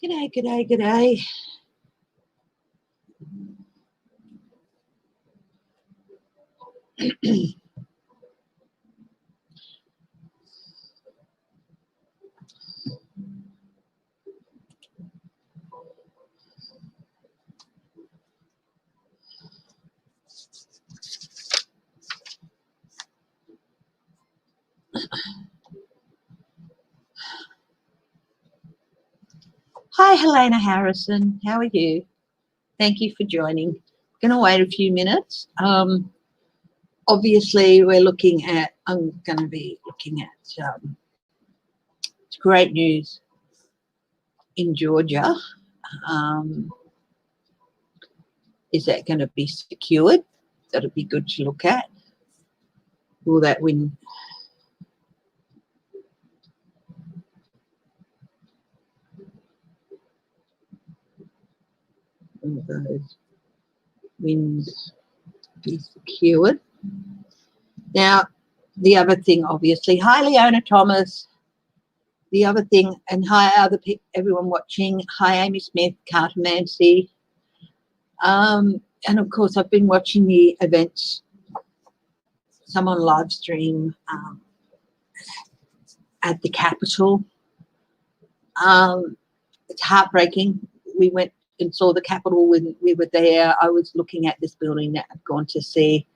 G'day, g'day, g'day. Hi, Helena Harrison. How are you? Thank you for joining. I'm going to wait a few minutes. Obviously, I'm going to be looking at great news in Georgia. Is that going to be secured? That'll be good to look at. Will that win? Will those wins be secured? Now, the other thing, obviously, hi Leona Thomas. The other thing, and hi everyone watching. Hi Amy Smith, Carter Nancy. And of course, I've been watching the events. Some on live stream at the Capitol. It's heartbreaking. We went and saw the Capitol when we were there. I was looking at this building that I've gone to see,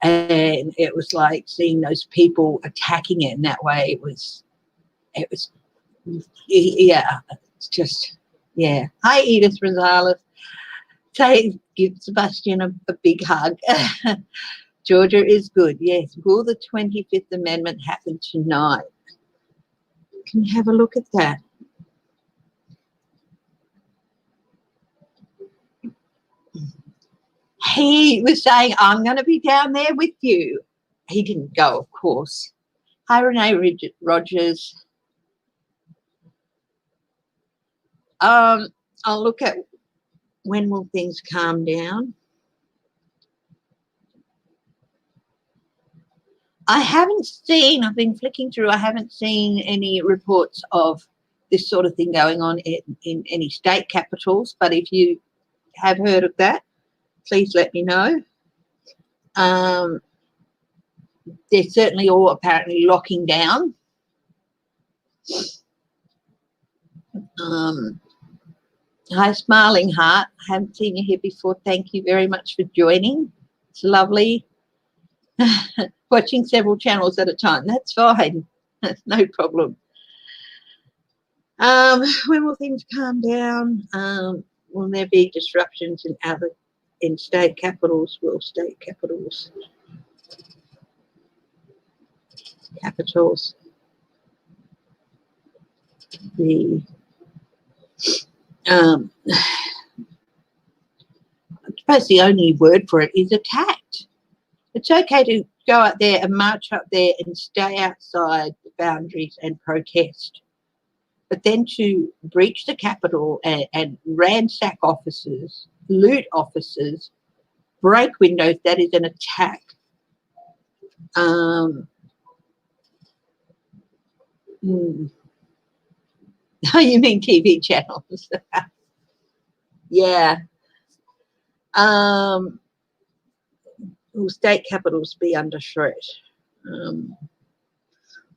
and it was like seeing those people attacking it in that way. It was, yeah, it's just, yeah. Hi, Edith Rosales. Give Sebastian a big hug. Georgia is good, yes. Will the 25th Amendment happen tonight? Can you have a look at that? He was saying, I'm going to be down there with you. He didn't go, of course. Hi, Renee Rogers. I'll look at when will things calm down. I've been flicking through, I haven't seen any reports of this sort of thing going on in any state capitals, but if you have heard of that, please let me know. They're certainly all apparently locking down. Hi, Smiling Heart. I haven't seen you here before. Thank you very much for joining. It's lovely. Watching several channels at a time. That's fine. That's no problem. When will things calm down? Will there be disruptions in state capitals? Will state capitals be I suppose the only word for it is attacked. It's okay to go out there and march up there and stay outside the boundaries and protest. But then to breach the Capitol and ransack offices, loot offices, break windows, that is an attack. Oh, you mean TV channels? Yeah. Will state capitals be under threat?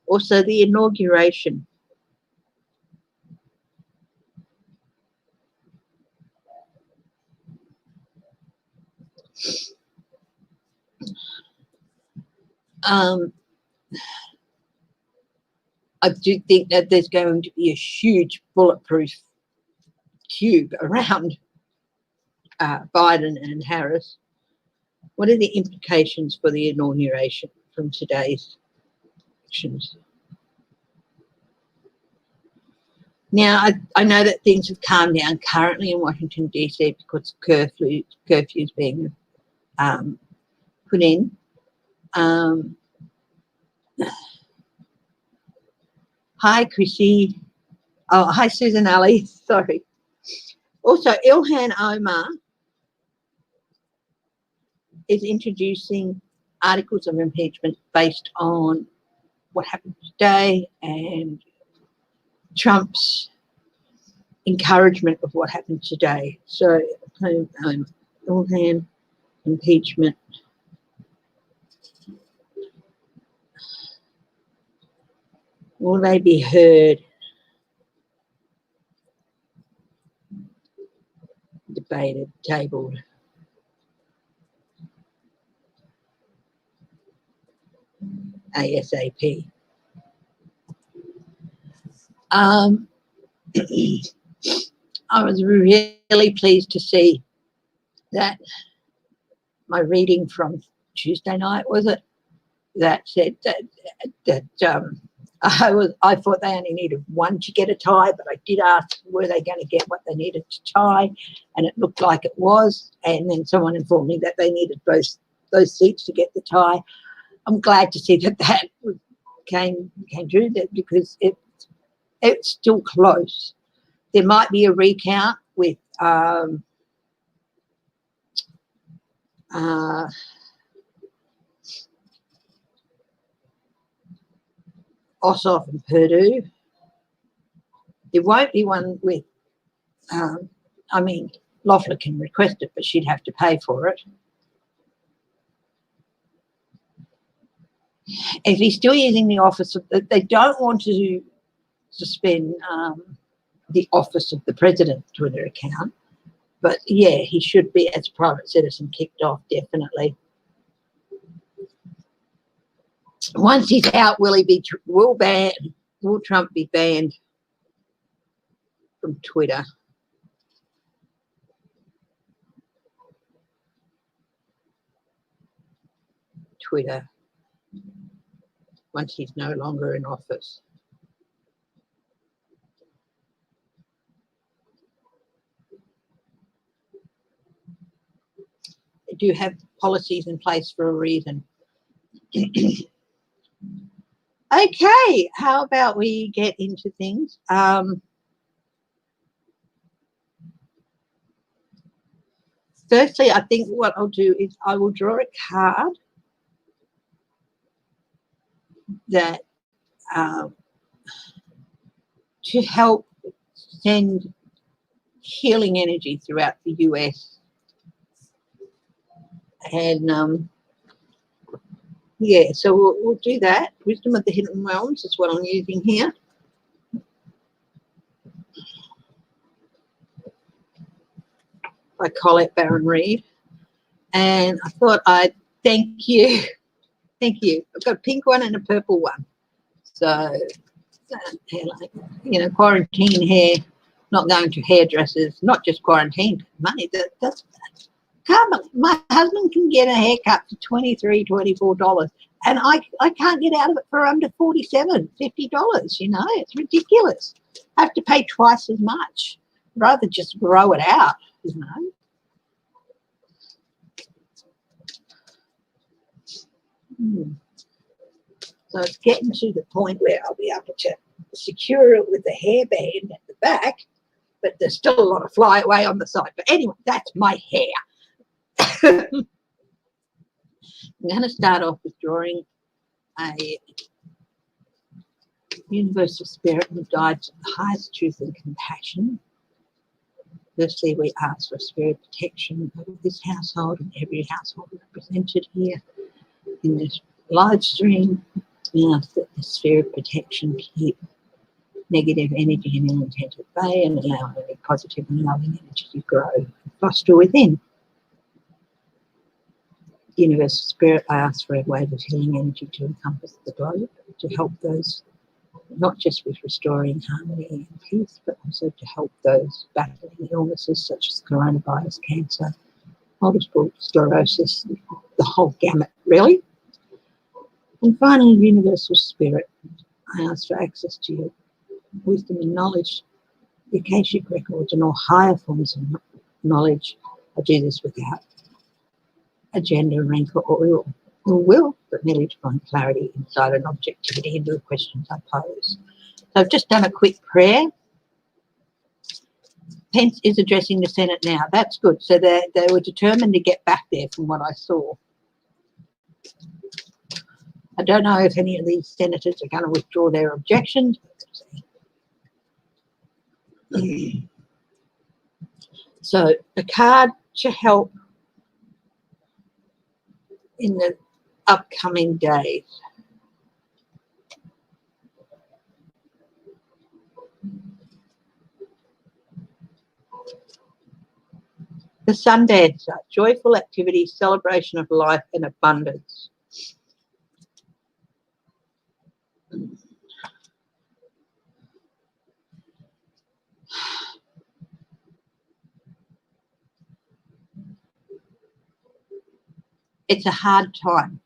Also, the inauguration. I do think that there's going to be a huge bulletproof cube around Biden and Harris. What are the implications for the inauguration from today's elections? Now, I know that things have calmed down currently in Washington, D.C. because curfews being put in. Hi, Chrissy. Oh, hi, Susan Ali. Sorry. Also, Ilhan Omar is introducing articles of impeachment based on what happened today and Trump's encouragement of what happened today. So, all hand impeachment. Will they be heard, debated, tabled? ASAP. I was really pleased to see that my reading from Tuesday night, was it, that said that I thought they only needed one to get a tie, but I did ask were they going to get what they needed to tie, and it looked like it was. And then someone informed me that they needed both those seats to get the tie. I'm glad to see that came true, because it's still close. There might be a recount with Ossoff and Purdue. There won't be one with, I mean, Loeffler can request it, but she'd have to pay for it. If he's still using the office of, they don't want to suspend the office of the president's Twitter account, but yeah, he should be, as a private citizen, kicked off, definitely. Once he's out, will Trump be banned from Twitter? Once he's no longer in office. They do have policies in place for a reason. Okay, how about we get into things? Firstly, I think what I'll do is I will draw a card that to help send healing energy throughout the US. And yeah, so we'll do that. Wisdom of the Hidden Realms is what I'm using here. By Colette Baron Reed. And I thought I'd thank you. Thank you. I've got a pink one and a purple one. So, like, you know, quarantine hair, not going to hairdressers, not just quarantine money. That's can't believe my husband can get a haircut for $23, $24, and I can't get out of it for under $47, $50. You know, it's ridiculous. I have to pay twice as much. I'd rather just grow it out, you know. So it's getting to the point where I'll be able to secure it with a hairband at the back, but there's still a lot of flyaway on the side. But anyway, that's my hair. I'm going to start off with drawing a universal spirit and guides of the highest truth and compassion. Firstly, we ask for spirit protection over this household and every household represented here in this live stream. We ask that the spirit protection keep negative energy and ill intent at bay and allow any positive and loving energy to grow and foster within. Universal Spirit, I ask for a wave of healing energy to encompass the globe, to help those, not just with restoring harmony and peace, but also to help those battling illnesses such as coronavirus, cancer, multiple sclerosis, the whole gamut, really. And finally, Universal Spirit, I ask for access to your wisdom and knowledge, the Akashic records and all higher forms of knowledge. I do this without agenda, rancor, or will, but merely to find clarity, insight, and objectivity into the questions I pose. So I've just done a quick prayer. Pence is addressing the Senate now. That's good. So they were determined to get back there from what I saw. I don't know if any of these senators are going to withdraw their objections. So a card to help in the upcoming days. The Sun Dancer, joyful activity, celebration of life and abundance. It's a hard time.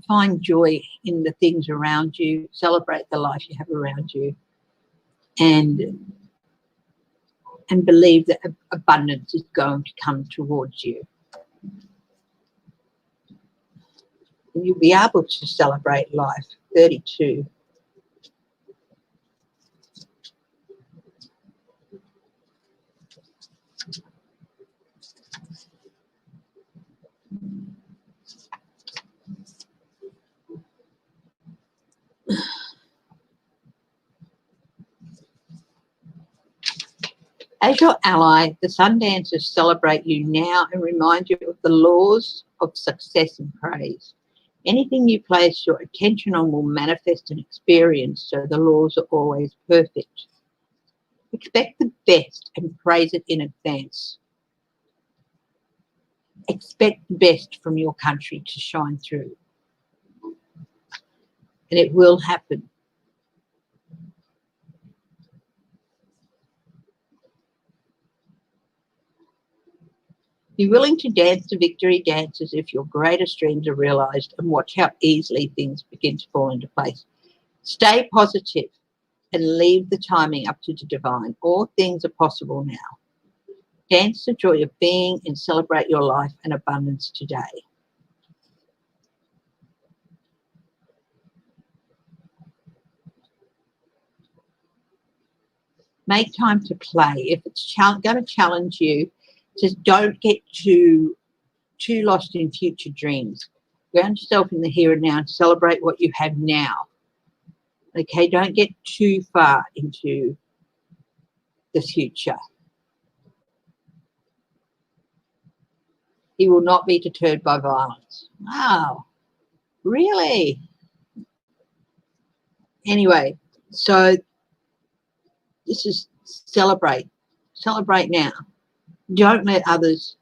Find joy in the things around you, celebrate the life you have around you, and believe that abundance is going to come towards you. And you'll be able to celebrate life. 32. As your ally, the Sun Dancers celebrate you now and remind you of the laws of success and praise. Anything you place your attention on will manifest and experience, so the laws are always perfect. Expect the best and praise it in advance. Expect the best from your country to shine through. And it will happen. Be willing to dance the victory dance as if your greatest dreams are realised, and watch how easily things begin to fall into place. Stay positive and leave the timing up to the divine. All things are possible now. Dance the joy of being and celebrate your life and abundance today. Make time to play. If it's going to challenge you, just don't get too lost in future dreams. Ground yourself in the here and now and celebrate what you have now. Okay, don't get too far into the future. He will not be deterred by violence. Wow, really? Anyway, so this is celebrate. Celebrate now. Don't let others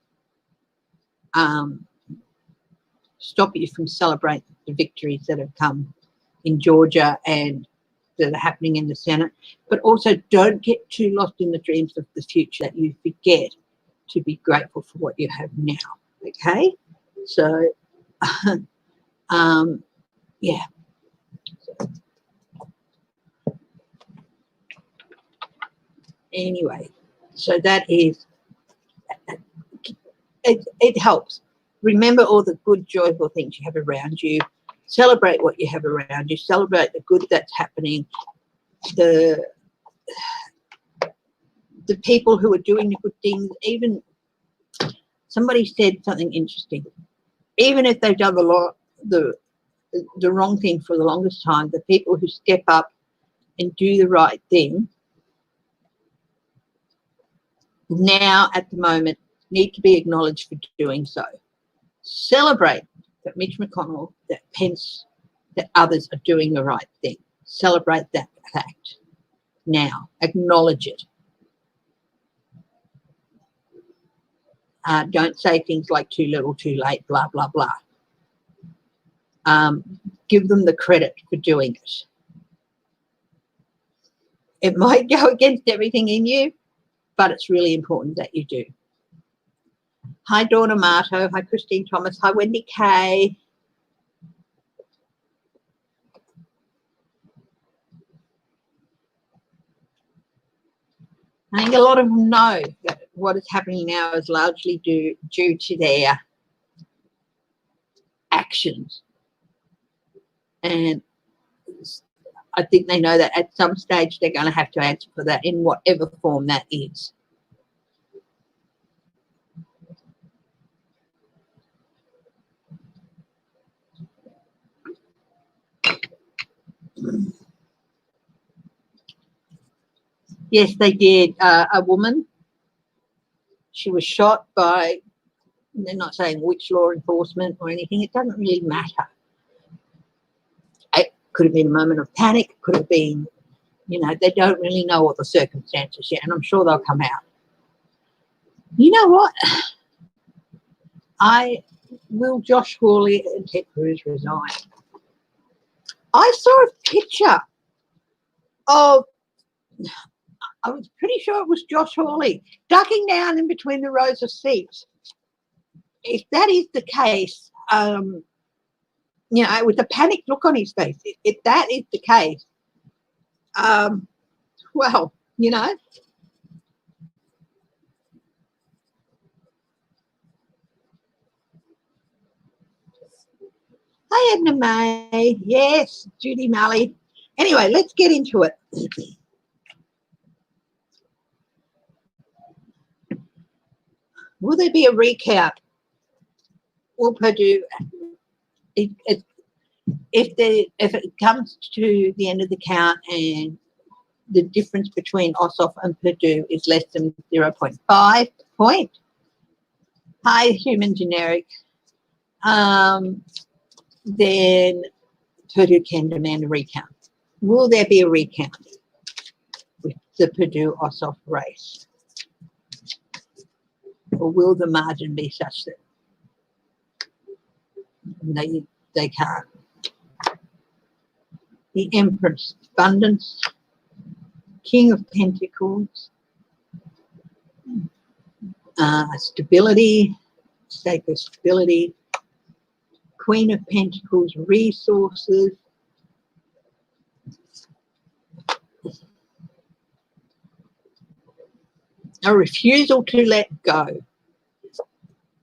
stop you from celebrating the victories that have come in Georgia and that are happening in the Senate. But also don't get too lost in the dreams of the future that you forget to be grateful for what you have now. Okay? So, yeah. Anyway, so that is, it helps. Remember all the good, joyful things you have around you. Celebrate what you have around you. Celebrate the good that's happening. The people who are doing the good things. Even somebody said something interesting. Even if they've done the wrong thing for the longest time, the people who step up and do the right thing now at the moment need to be acknowledged for doing so. Celebrate that Mitch McConnell, that Pence, that others are doing the right thing. Celebrate that fact now. Acknowledge it. Don't say things like too little, too late, blah, blah, blah. Give them the credit for doing it. It might go against everything in you, but it's really important that you do. Hi, Dawn Amato. Hi, Christine Thomas. Hi, Wendy Kay. I think a lot of them know that what is happening now is largely due to their actions. And I think they know that at some stage they're going to have to answer for that in whatever form that is. Yes, they did. A woman. She was shot by, they're not saying which law enforcement or anything. It doesn't really matter. It could have been a moment of panic. It could have been, you know, they don't really know what the circumstances yet, and I'm sure they'll come out. You know what? Will Josh Hawley and Ted Cruz resign? I saw a picture of, I was pretty sure it was Josh Hawley ducking down in between the rows of seats. If that is the case, you know, with a panicked look on his face, if that is the case, well, you know. Hi, Edna May. Yes, Judy Malley. Anyway, let's get into it. Will there be a recount? Will Purdue, if it comes to the end of the count and the difference between Ossoff and Purdue is less than 0.5 point, high human generic, then Purdue can demand a recount. Will there be a recount with the Purdue-Ossoff race? Or will the margin be such that they can't? The Empress, abundance, King of Pentacles, stability, sacred stability, Queen of Pentacles, resources, a refusal to let go.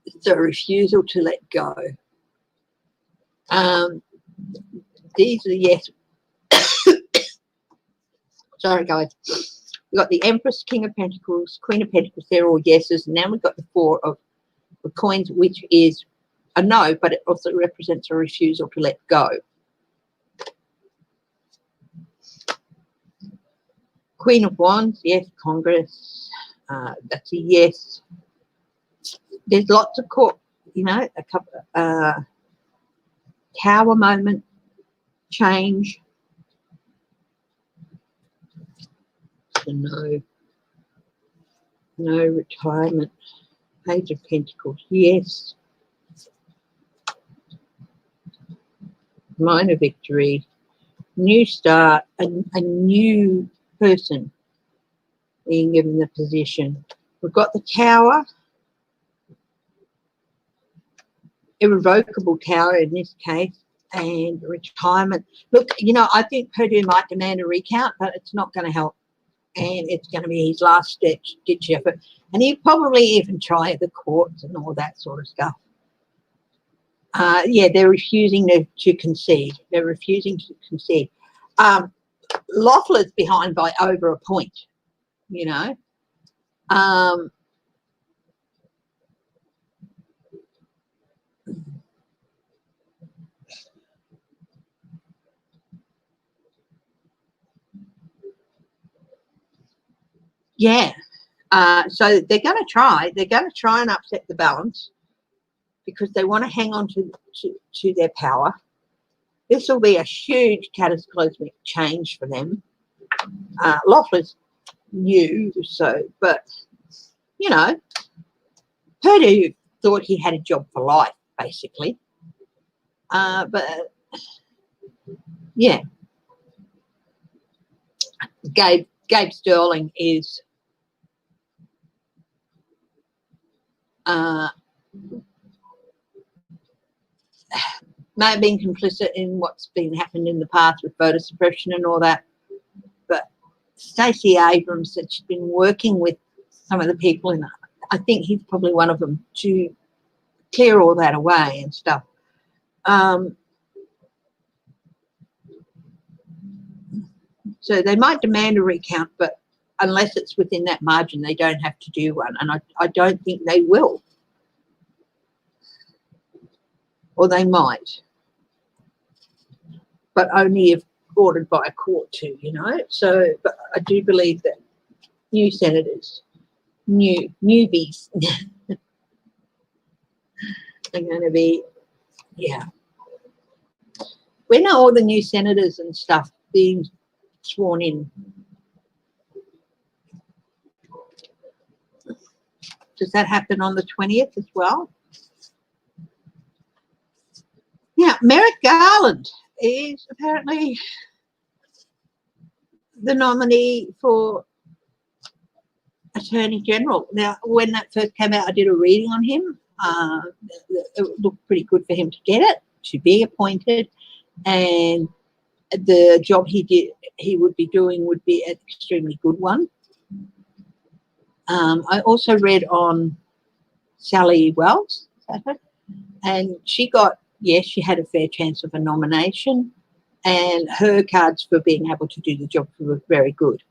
It's a refusal to let go. These are yes. Sorry, guys. We've got the Empress, King of Pentacles, Queen of Pentacles. They're all yeses. And then we've got the Four of Coins, which is a no, but it also represents a refusal to let go. Queen of Wands, yes. Congress, that's a yes. There's lots of court, you know, a couple Tower moment, change. So no retirement. Page of Pentacles, yes. Minor victory, new start, a new person being given the position. We've got the Tower, irrevocable Tower in this case, and retirement. Look, you know, I think Purdue might demand a recount, but it's not going to help. And it's going to be his last ditch effort. And he'll probably even try at the courts and all that sort of stuff. Yeah, they're refusing to concede. They're refusing to concede. Loeffler's behind by over a point, you know. Yeah. So they're going to try. They're going to try and upset the balance because they want to hang on to their power. This will be a huge cataclysmic change for them. Loeffler's new, so, but, you know, Purdue thought he had a job for life, basically. But, yeah. Gabe Sterling is may have been complicit in what's been happened in the past with voter suppression and all that. But Stacey Abrams said she's been working with some of the people in, I think he's probably one of them, to clear all that away and stuff. So they might demand a recount, but unless it's within that margin, they don't have to do one. And I don't think they will. Or they might. But only if ordered by a court too, you know. So, but I do believe that new senators, newbies are going to be, yeah. When are all the new senators and stuff being sworn in? Does that happen on the 20th as well? Now, Merrick Garland is apparently the nominee for Attorney General. Now, when that first came out, I did a reading on him. It looked pretty good for him to get it, to be appointed, and the job he would be doing would be an extremely good one. I also read on Sally Wells, and she got, yes, she had a fair chance of a nomination, and her cards for being able to do the job were very good.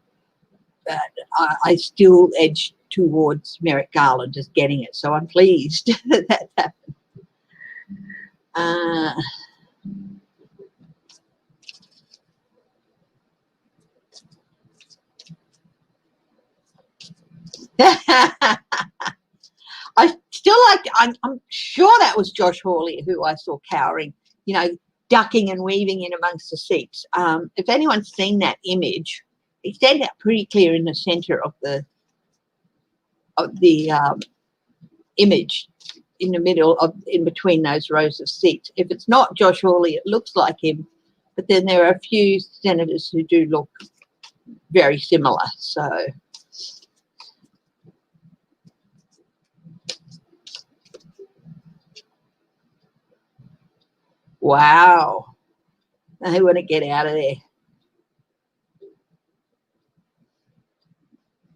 But I still edge towards Merrick Garland as getting it, so I'm pleased that that happened. I still like, I'm sure that was Josh Hawley who I saw cowering, you know, ducking and weaving in amongst the seats. If anyone's seen that image, he stands out pretty clear in the centre of the image, in the middle of, in between those rows of seats. If it's not Josh Hawley, it looks like him, but then there are a few senators who do look very similar. So wow, I want to get out of there.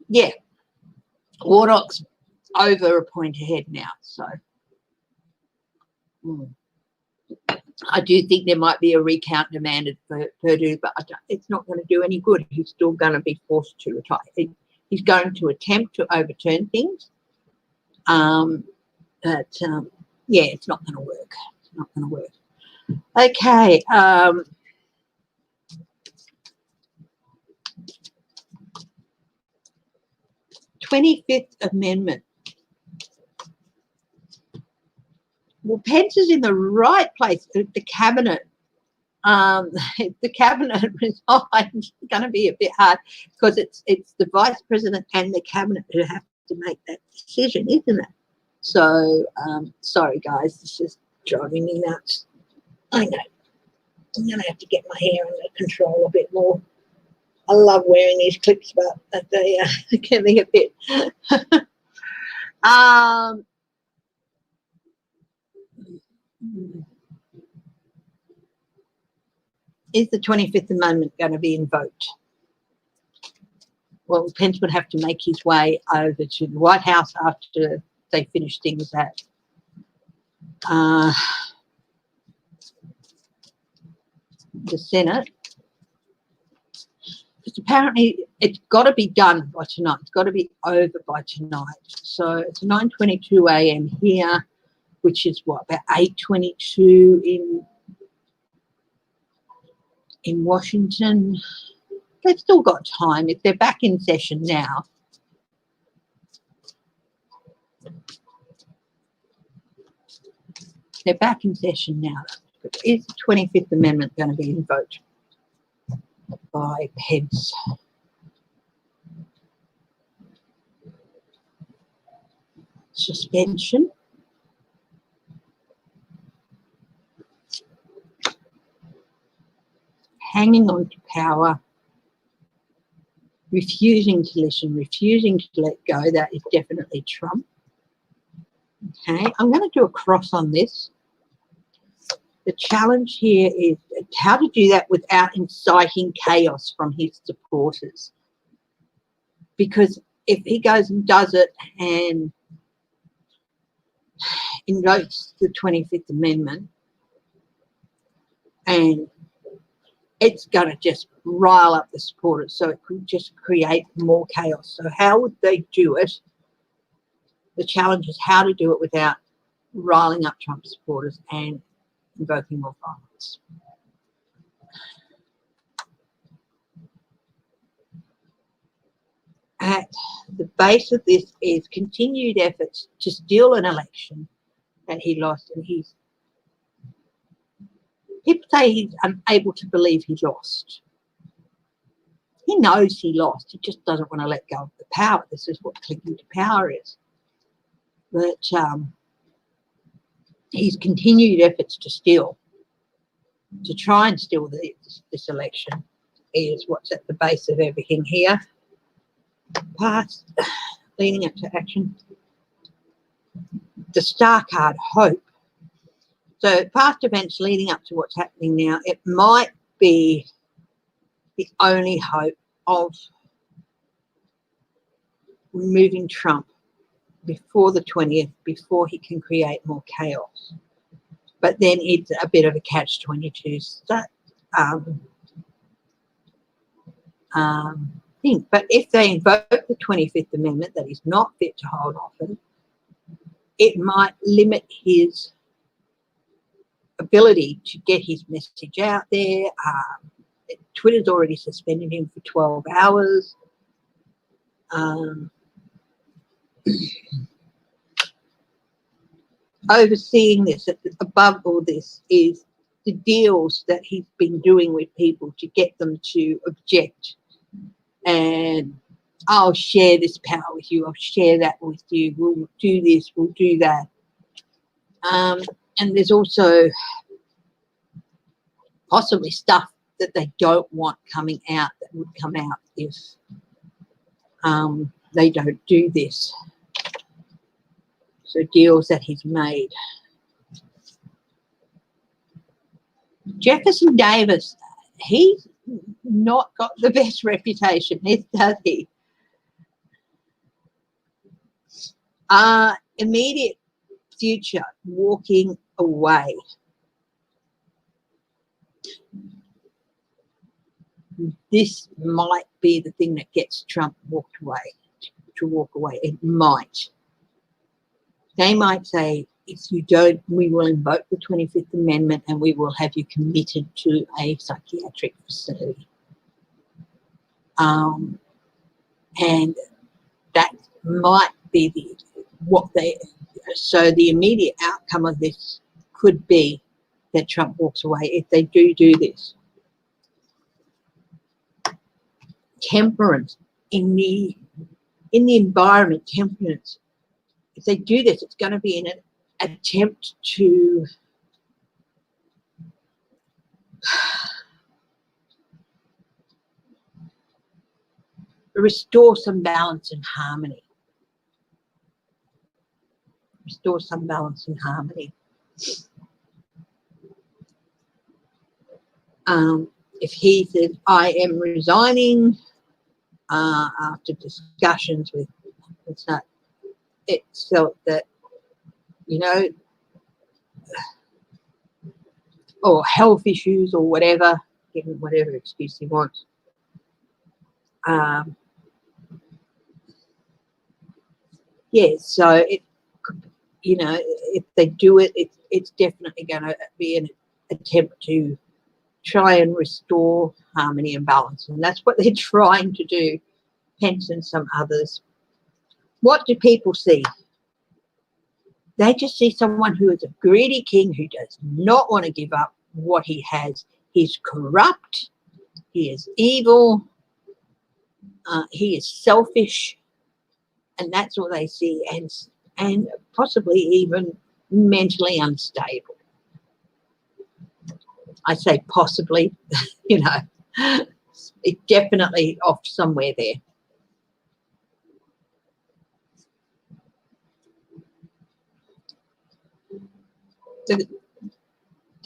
Yeah, Warnock's over a point ahead now, so I do think there might be a recount demanded for Purdue, but it's not going to do any good. He's still going to be forced to retire. He's going to attempt to overturn things, but yeah, it's not going to work. It's not going to work. Okay. 25th Amendment. Well, Pence is in the right place. The cabinet, the cabinet resign is going to be a bit hard because it's the vice president and the cabinet who have to make that decision, isn't it? So, sorry guys, this is driving me nuts. I know. I'm going to have to get my hair under control a bit more. I love wearing these clips, but they can be a bit. Is the 25th Amendment going to be invoked? Well, Pence would have to make his way over to the White House after they finish things at the Senate. Because apparently it's got to be done by tonight. It's got to be over by tonight. So it's 9:22 a.m. here, which is what, about 8:22 in Washington. They've still got time if they're back in session now. They're back in session now. Is the 25th Amendment going to be invoked by Pence? Suspension. Hanging on to power. Refusing to listen, refusing to let go. That is definitely Trump. Okay, I'm going to do a cross on this. The challenge here is how to do that without inciting chaos from his supporters. Because if he goes and does it and invokes the 25th Amendment, and it's going to just rile up the supporters, so it could just create more chaos. So how would they do it? The challenge is how to do it without riling up Trump supporters and invoking more violence. at the base of this is continued efforts to steal an election that he lost, and people say he's unable to believe he lost. He knows he lost. He just doesn't want to let go of the power. This is what clinging to power is. But his continued efforts to try and steal this election is what's at the base of everything here. Past, leading up to action. The star card, hope. So past events leading up to what's happening now, it might be the only hope of removing Trump before the 20th, before he can create more chaos. But then it's a bit of a catch-22 thing. But if they invoke the 25th Amendment that he's not fit to hold office, it might limit his ability to get his message out there. Twitter's already suspended him for 12 hours. Overseeing this, above all this, is the deals that he's been doing with people to get them to object. And I'll share this power with you. I'll share that with you. We'll do this. We'll do that. And there's also possibly stuff that they don't want coming out that would come out if they don't do this. So deals that he's made. Jefferson Davis, he's not got the best reputation, does he? Immediate future, walking away. This might be the thing that gets Trump to walk away. It might. They might say, if you don't, we will invoke the 25th Amendment and we will have you committed to a psychiatric facility. And that might be so the immediate outcome of this could be that Trump walks away if they do this. Temperance in the environment, temperance. If they do this, it's going to be in an attempt to restore some balance and harmony. Restore some balance and harmony. If he says, I am resigning after discussions with that, it felt that, or health issues or whatever, give him whatever excuse he wants. So it, if they do it, it's definitely going to be an attempt to try and restore harmony and balance, and that's what they're trying to do, Pence and some others. What do people see? They just see someone who is a greedy king who does not want to give up what he has. He's corrupt, he is evil, he is selfish, and that's what they see, and possibly even mentally unstable. I say possibly, it's definitely off somewhere there.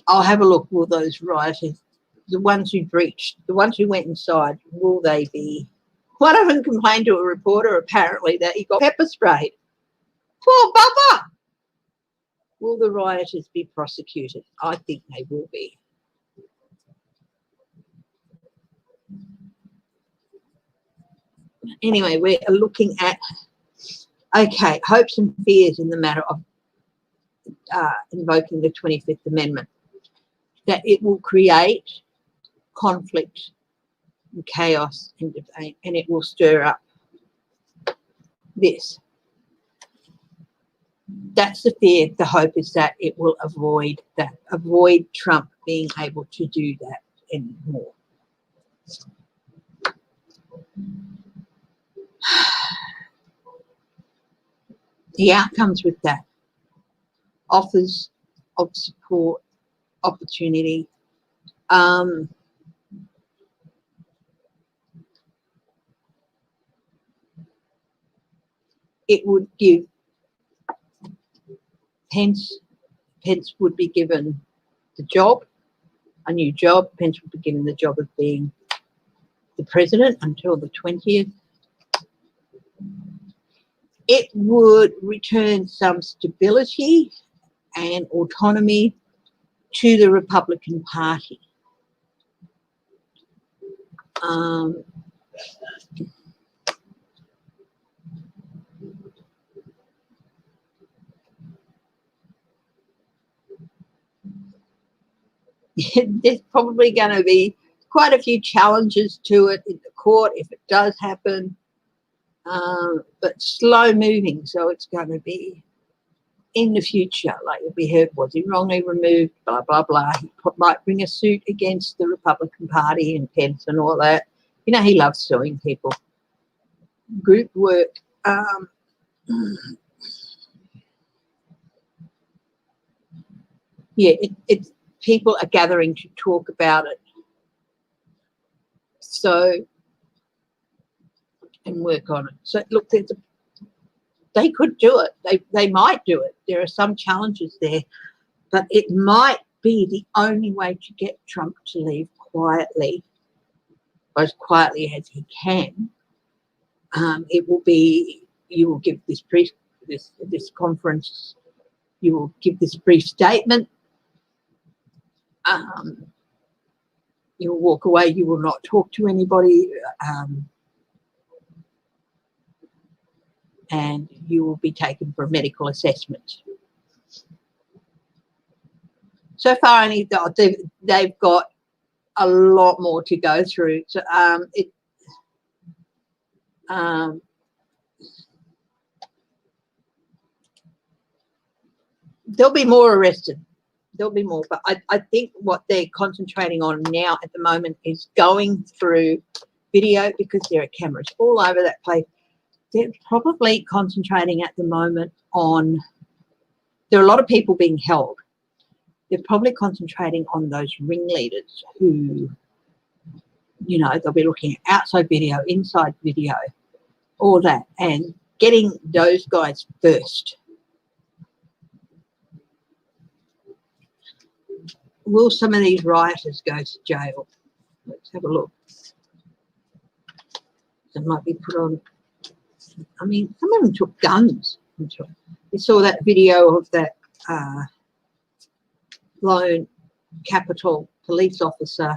I'll have a look. Will those rioters, the ones who breached, the ones who went inside, will they be? One of them complained to a reporter apparently that he got pepper sprayed. Poor Bubba. Will the rioters be prosecuted? I think they will be. Anyway, we're looking at, okay, hopes and fears in the matter of invoking the 25th Amendment, that it will create conflict and chaos and debate, and it will stir up this. That's the fear. The hope is that it will avoid Trump being able to do that anymore. The outcomes with that: offers of support, opportunity. It would give Pence would be given the job, a new job. Pence would be given the job of being the president until the 20th. It would return some stability and autonomy to the Republican Party. There's probably going to be quite a few challenges to it in the court if it does happen, but slow moving, so it's going to be in the future. Like, it'll be heard, was he wrongly removed, blah, blah, blah. He might bring a suit against the Republican Party and Pence and all that. You know, he loves suing people. Group work. Yeah, it's people are gathering to talk about it. So, and work on it. So, look, they could do it. They might do it. There are some challenges there, but it might be the only way to get Trump to leave quietly, or as quietly as he can. It will be, you will give this conference, you will give this brief statement. You will walk away. You will not talk to anybody. And you will be taken for a medical assessment. So far, only they've got a lot more to go through. So there'll be more arrested. There'll be more, but I think what they're concentrating on now at the moment is going through video, because there are cameras all over that place. They're probably concentrating at the moment on, there are a lot of people being held. They're probably concentrating on those ringleaders who, you know, they'll be looking at outside video, inside video, all that, and getting those guys first. Will some of these rioters go to jail? Let's have a look. They might be put on. I mean, some of them took guns. You saw that video of that lone Capitol police officer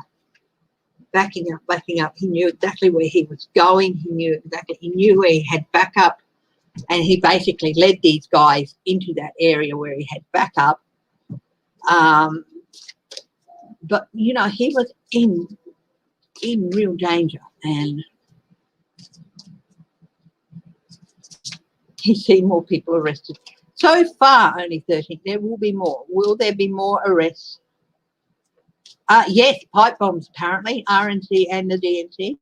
backing up. He knew exactly where he was going. He knew where he had backup, and he basically led these guys into that area where he had backup. But you know, he was in real danger, and he's seen more people arrested. So far, only 13. There will be more. Will there be more arrests? Yes, pipe bombs, apparently, RNC and the DNC.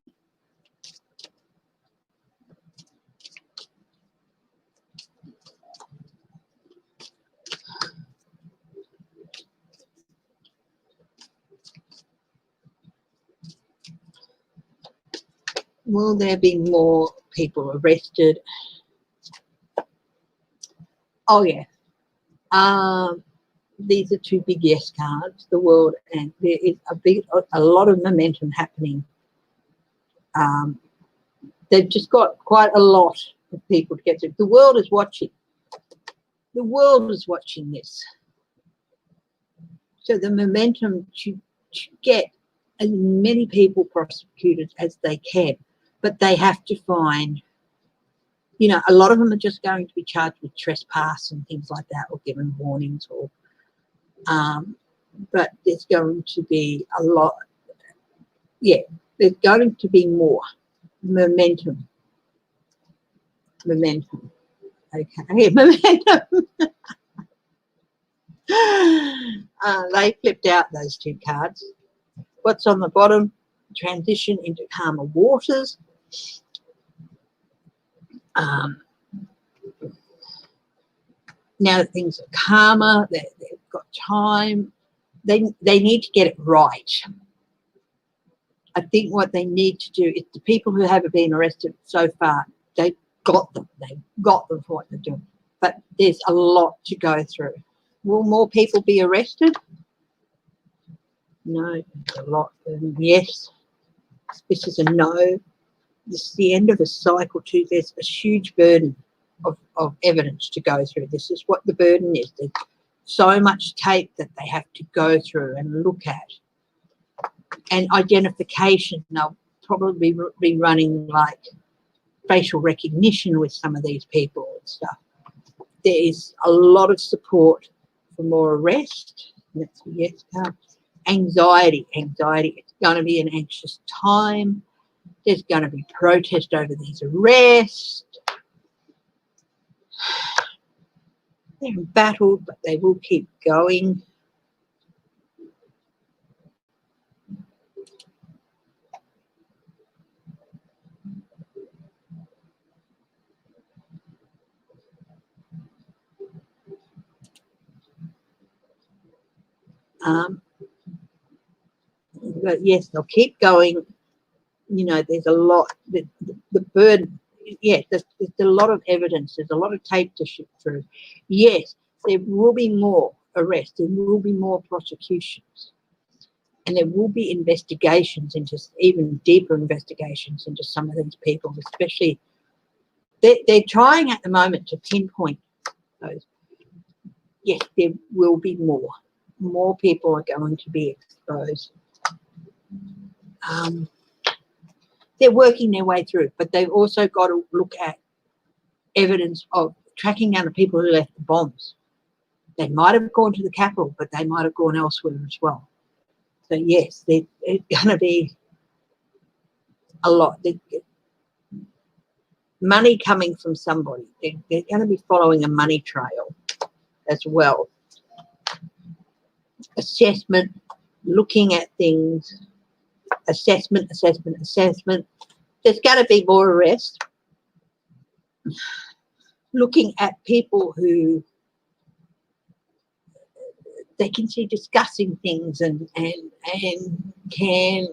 Will there be more people arrested? Oh, yeah. These are two big yes cards, the world, and there is a lot of momentum happening. They've just got quite a lot of people to get to. The world is watching. The world is watching this. So the momentum to get as many people prosecuted as they can, but they have to find, you know, a lot of them are just going to be charged with trespass and things like that, or given warnings, or but there's going to be a lot. Yeah, there's going to be more momentum. Momentum. Okay, momentum. They flipped out those two cards. What's on the bottom? Transition into calmer waters. Now that things are calmer, they've got time, they need to get it right. I think what they need to do is the people who haven't been arrested so far, they've got them. They've got them for what they're doing. But there's a lot to go through. Will more people be arrested? No, a lot. Yes, this is a no. This is the end of a cycle too. There's a huge burden of evidence to go through. This is what the burden is. There's so much tape that they have to go through and look at. And identification, they'll probably be running like facial recognition with some of these people and stuff. There is a lot of support for more arrest. That's a yes card. Anxiety. It's going to be an anxious time. There's going to be protest over these arrests. They're embattled, but they will keep going. But yes, they'll keep going. You know, there's a lot. The burden. Yeah, there's a lot of evidence. There's a lot of tape to shoot through. Yes, there will be more arrests. There will be more prosecutions. And there will be investigations into, even deeper investigations into some of these people, especially. They're trying at the moment to pinpoint those. Yes, there will be more. More people are going to be exposed. They're working their way through, but they've also got to look at evidence of tracking down the people who left the bombs. They might have gone to the Capitol, but they might have gone elsewhere as well. So yes, there's going to be a lot. Money coming from somebody. They're going to be following a money trail as well. Assessment, looking at things. Assessment. There's going to be more arrests. Looking at people who they can see discussing things and can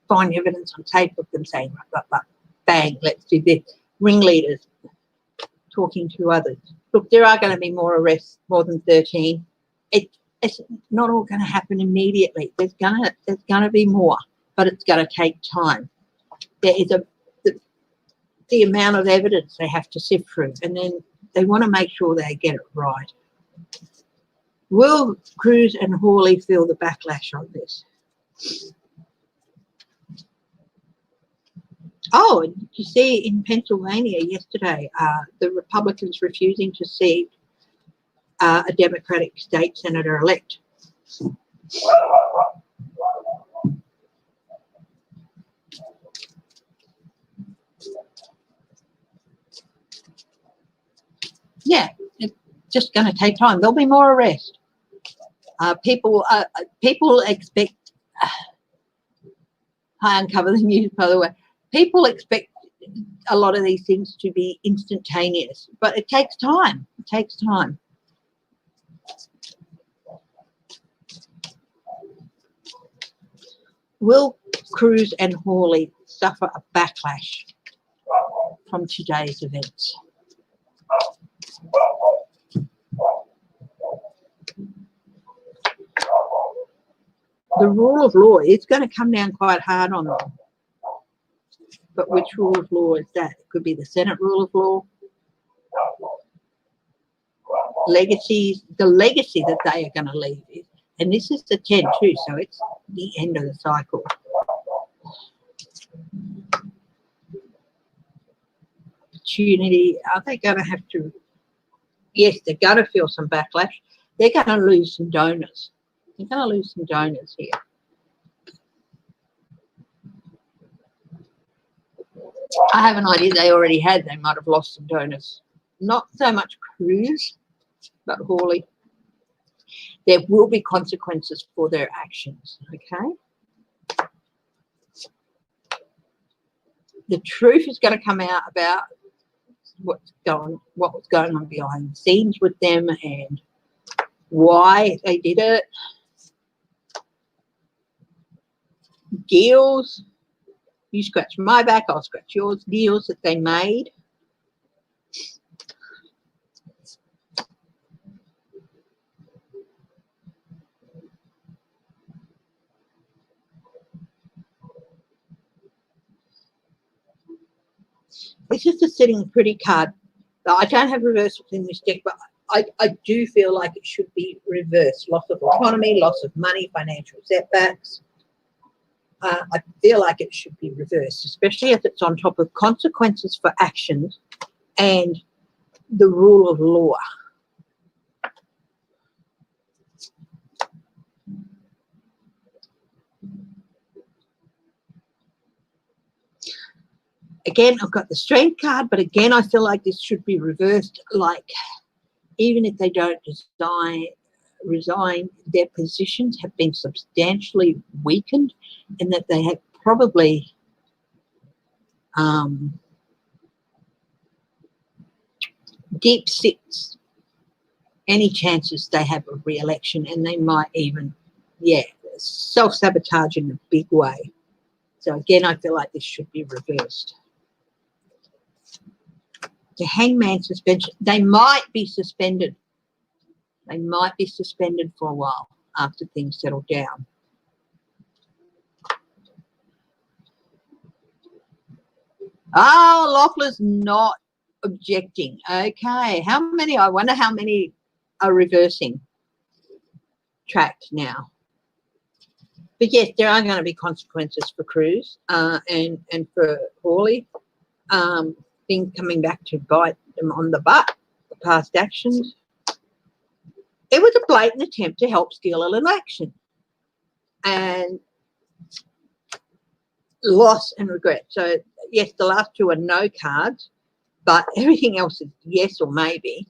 find evidence on tape of them saying, bang, let's do this. Ringleaders talking to others. Look, there are going to be more arrests, more than 13. It's not all going to happen immediately. There's going to be more, but it's going to take time. There is the amount of evidence they have to sift through, and then they want to make sure they get it right. Will Cruz and Hawley feel the backlash on this? Oh, did you see in Pennsylvania yesterday, the Republicans refusing to see a Democratic state senator-elect? Yeah, it's just going to take time. There'll be more arrests. People expect. I uncover the news, by the way. People expect a lot of these things to be instantaneous, but it takes time. It takes time. Will Cruz and Hawley suffer a backlash from today's events? The rule of law is going to come down quite hard on them. But which rule of law is that? It could be the Senate rule of law. Legacies, the legacy that they are going to leave. And this is the 10 too, so it's the end of the cycle. Opportunity, are they going to have to? Yes, they're going to feel some backlash. They're going to lose some donors. They're going to lose some donors here. I have an idea they already had. They might have lost some donors. Not so much Cruz, but Hawley. There will be consequences for their actions, okay? The truth is going to come out about what was going on behind the scenes with them and why they did it. Deals, you scratch my back, I'll scratch yours. Deals that they made. It's just a sitting pretty card. I don't have reversals in this deck, but I do feel like it should be reversed. Loss of autonomy, loss of money, financial setbacks. I feel like it should be reversed, especially if it's on top of consequences for actions and the rule of law. Again, I've got the strength card, but again, I feel like this should be reversed. Like, even if they don't resign, their positions have been substantially weakened, and that they have probably deep six any chances they have of re-election, and they might even, self-sabotage in a big way. So again, I feel like this should be reversed. The hangman suspension, they might be suspended. They might be suspended for a while after things settle down. Oh, Loeffler's not objecting. Okay, how many? I wonder how many are reversing tracked now. But yes, there are going to be consequences for Cruz and for Hawley. Things coming back to bite them on the butt, the past actions. It was a blatant attempt to help steal an election. And loss and regret. So, yes, the last two are no cards, but everything else is yes or maybe.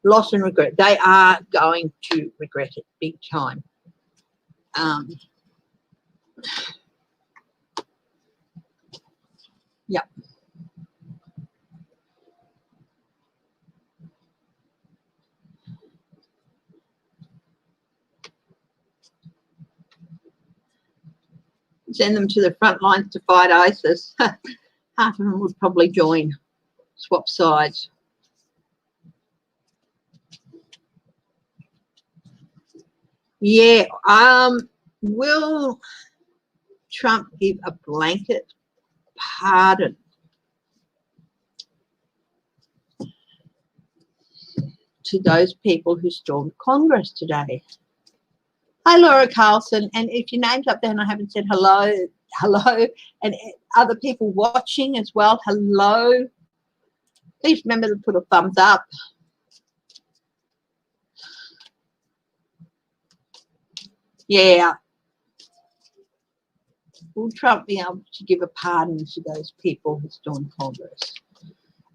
Loss and regret. They are going to regret it big time. Yep. Send them to the front lines to fight ISIS. Half of them would probably join, swap sides. Yeah, will Trump give a blanket pardon to those people who stormed Congress today? Hi, Laura Carlson, and if your name's up there and I haven't said hello, and other people watching as well, hello. Please remember to put a thumbs up. Yeah. Will Trump be able to give a pardon to those people who stormed Congress?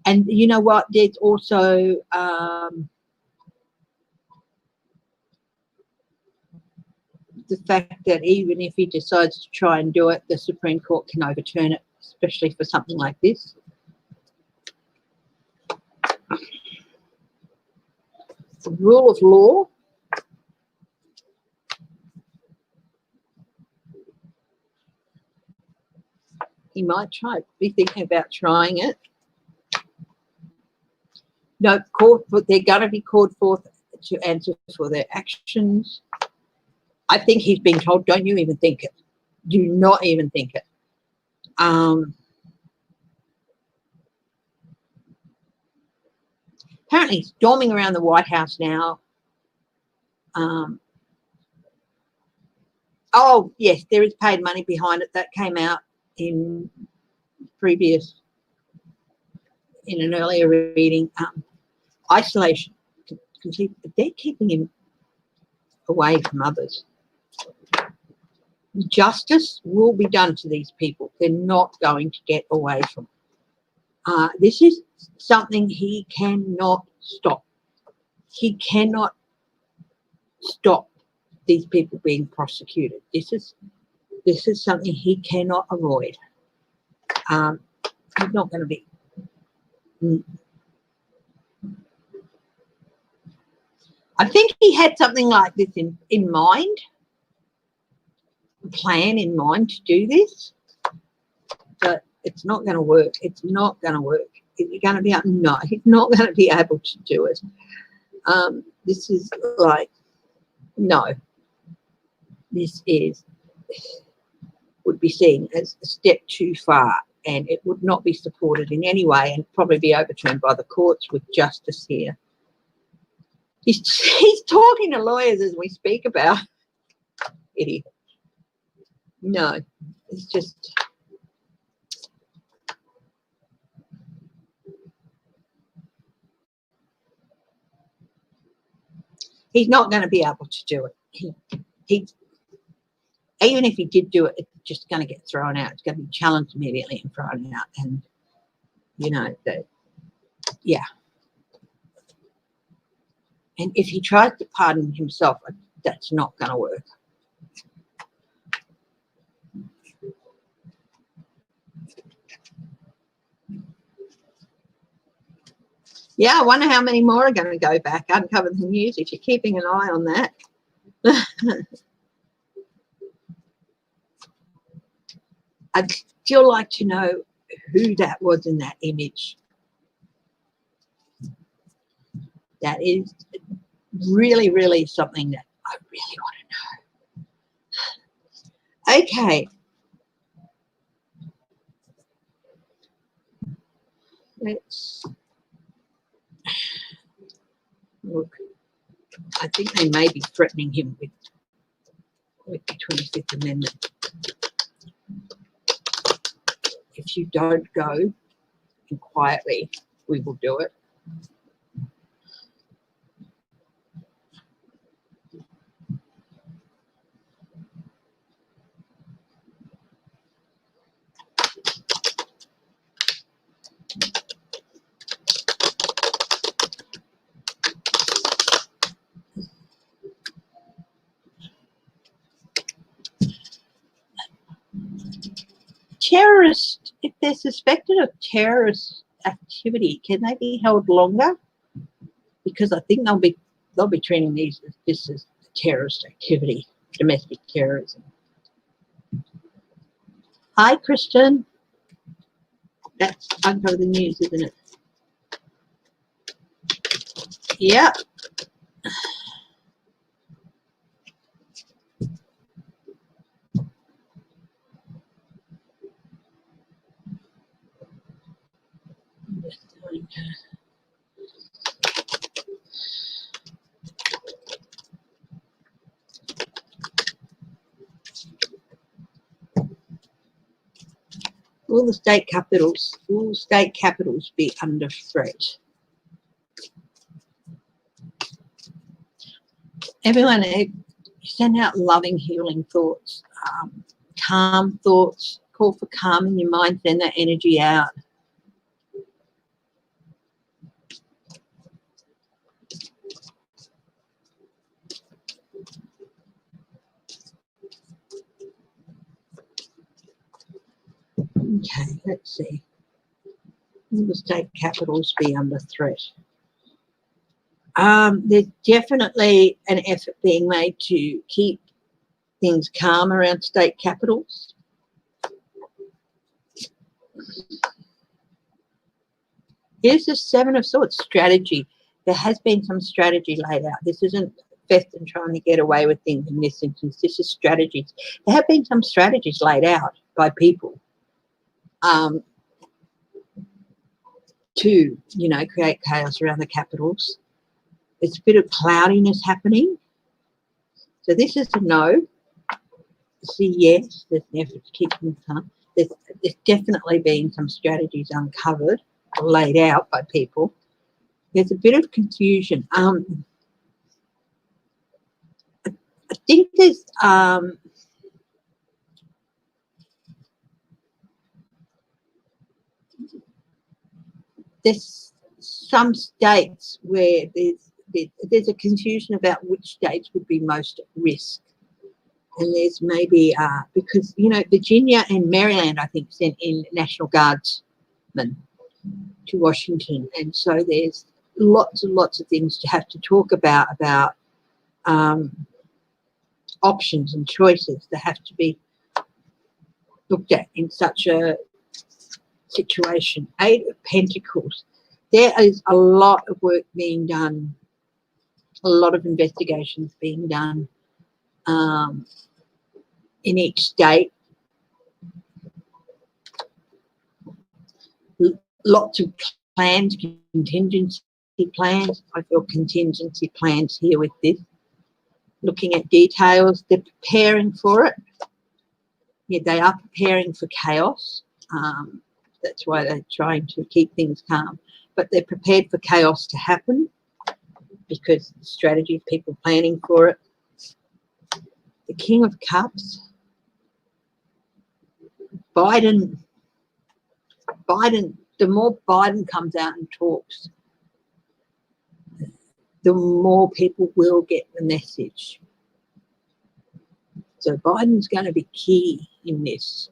And you know what? There's also the fact that even if he decides to try and do it, the Supreme Court can overturn it, especially for something like this. The rule of law. He might be thinking about trying it. No, court, but they're going to be called forth to answer for their actions. I think he's been told, don't you even think it. Do not even think it. Apparently storming around the White House now. Oh, yes, there is paid money behind it. That came out in an earlier reading. Isolation. They're keeping him away from others. Justice will be done to these people. They're not going to get away from it. This is something he cannot stop. He cannot stop these people being prosecuted. This is something he cannot avoid. He's not going to be. I think he had something like this in mind, a plan in mind to do this, but it's not going to work. It's not going to work. Is he going to be able? No, he's not going to be able to do it. This is like, no. This would be seen as a step too far, and it would not be supported in any way, and probably be overturned by the courts with justice here. He's talking to lawyers as we speak about. Idiot. No, it's just. He's not going to be able to do it. He even if he did do it, it's just going to get thrown out. It's going to be challenged immediately and thrown out. And you know that, yeah. And if he tries to pardon himself, that's not going to work. Yeah, I wonder how many more are going to go back, uncover the news, if you're keeping an eye on that. I'd still like to know who that was in that image. That is really, really something that I really want to know. Okay. Let's look. I think they may be threatening him with the 25th Amendment. If you don't go and quietly, we will do it. Terrorists, if they're suspected of terrorist activity, can they be held longer? Because I think they'll be treating this as terrorist activity, domestic terrorism. Hi, Christian. That's Uncover the News, isn't it? Yeah. Will the state capitals be under threat? Everyone, send out loving, healing thoughts, calm thoughts. Call for calm in your mind. Send that energy out. Okay, let's see. Will the state capitals be under threat? There's definitely an effort being made to keep things calm around state capitals. Here's the Seven of Swords, strategy. There has been some strategy laid out. This isn't Feston trying to get away with things in this instance. This is strategies. There have been some strategies laid out by people to, create chaos around the capitals. There's a bit of cloudiness happening. So this is a no. See, yes, there's an effort to keep things calm. There's definitely been some strategies uncovered, laid out by people. There's a bit of confusion. I think there's there's some states where there's a confusion about which states would be most at risk. And there's maybe, because, you know, Virginia and Maryland, I think, sent in National Guardsmen to Washington. And so there's lots and lots of things to have to talk about options and choices that have to be looked at in such a situation. Eight of Pentacles. There is a lot of work being done, a lot of investigations being done in each state. Lots of plans, contingency plans. I feel contingency plans here with this. Looking at details, they're preparing for it. Yeah, they are preparing for chaos. That's why they're trying to keep things calm. But they're prepared for chaos to happen because the strategy of people planning for it. The King of Cups. Biden, the more Biden comes out and talks, the more people will get the message. So Biden's going to be key in this.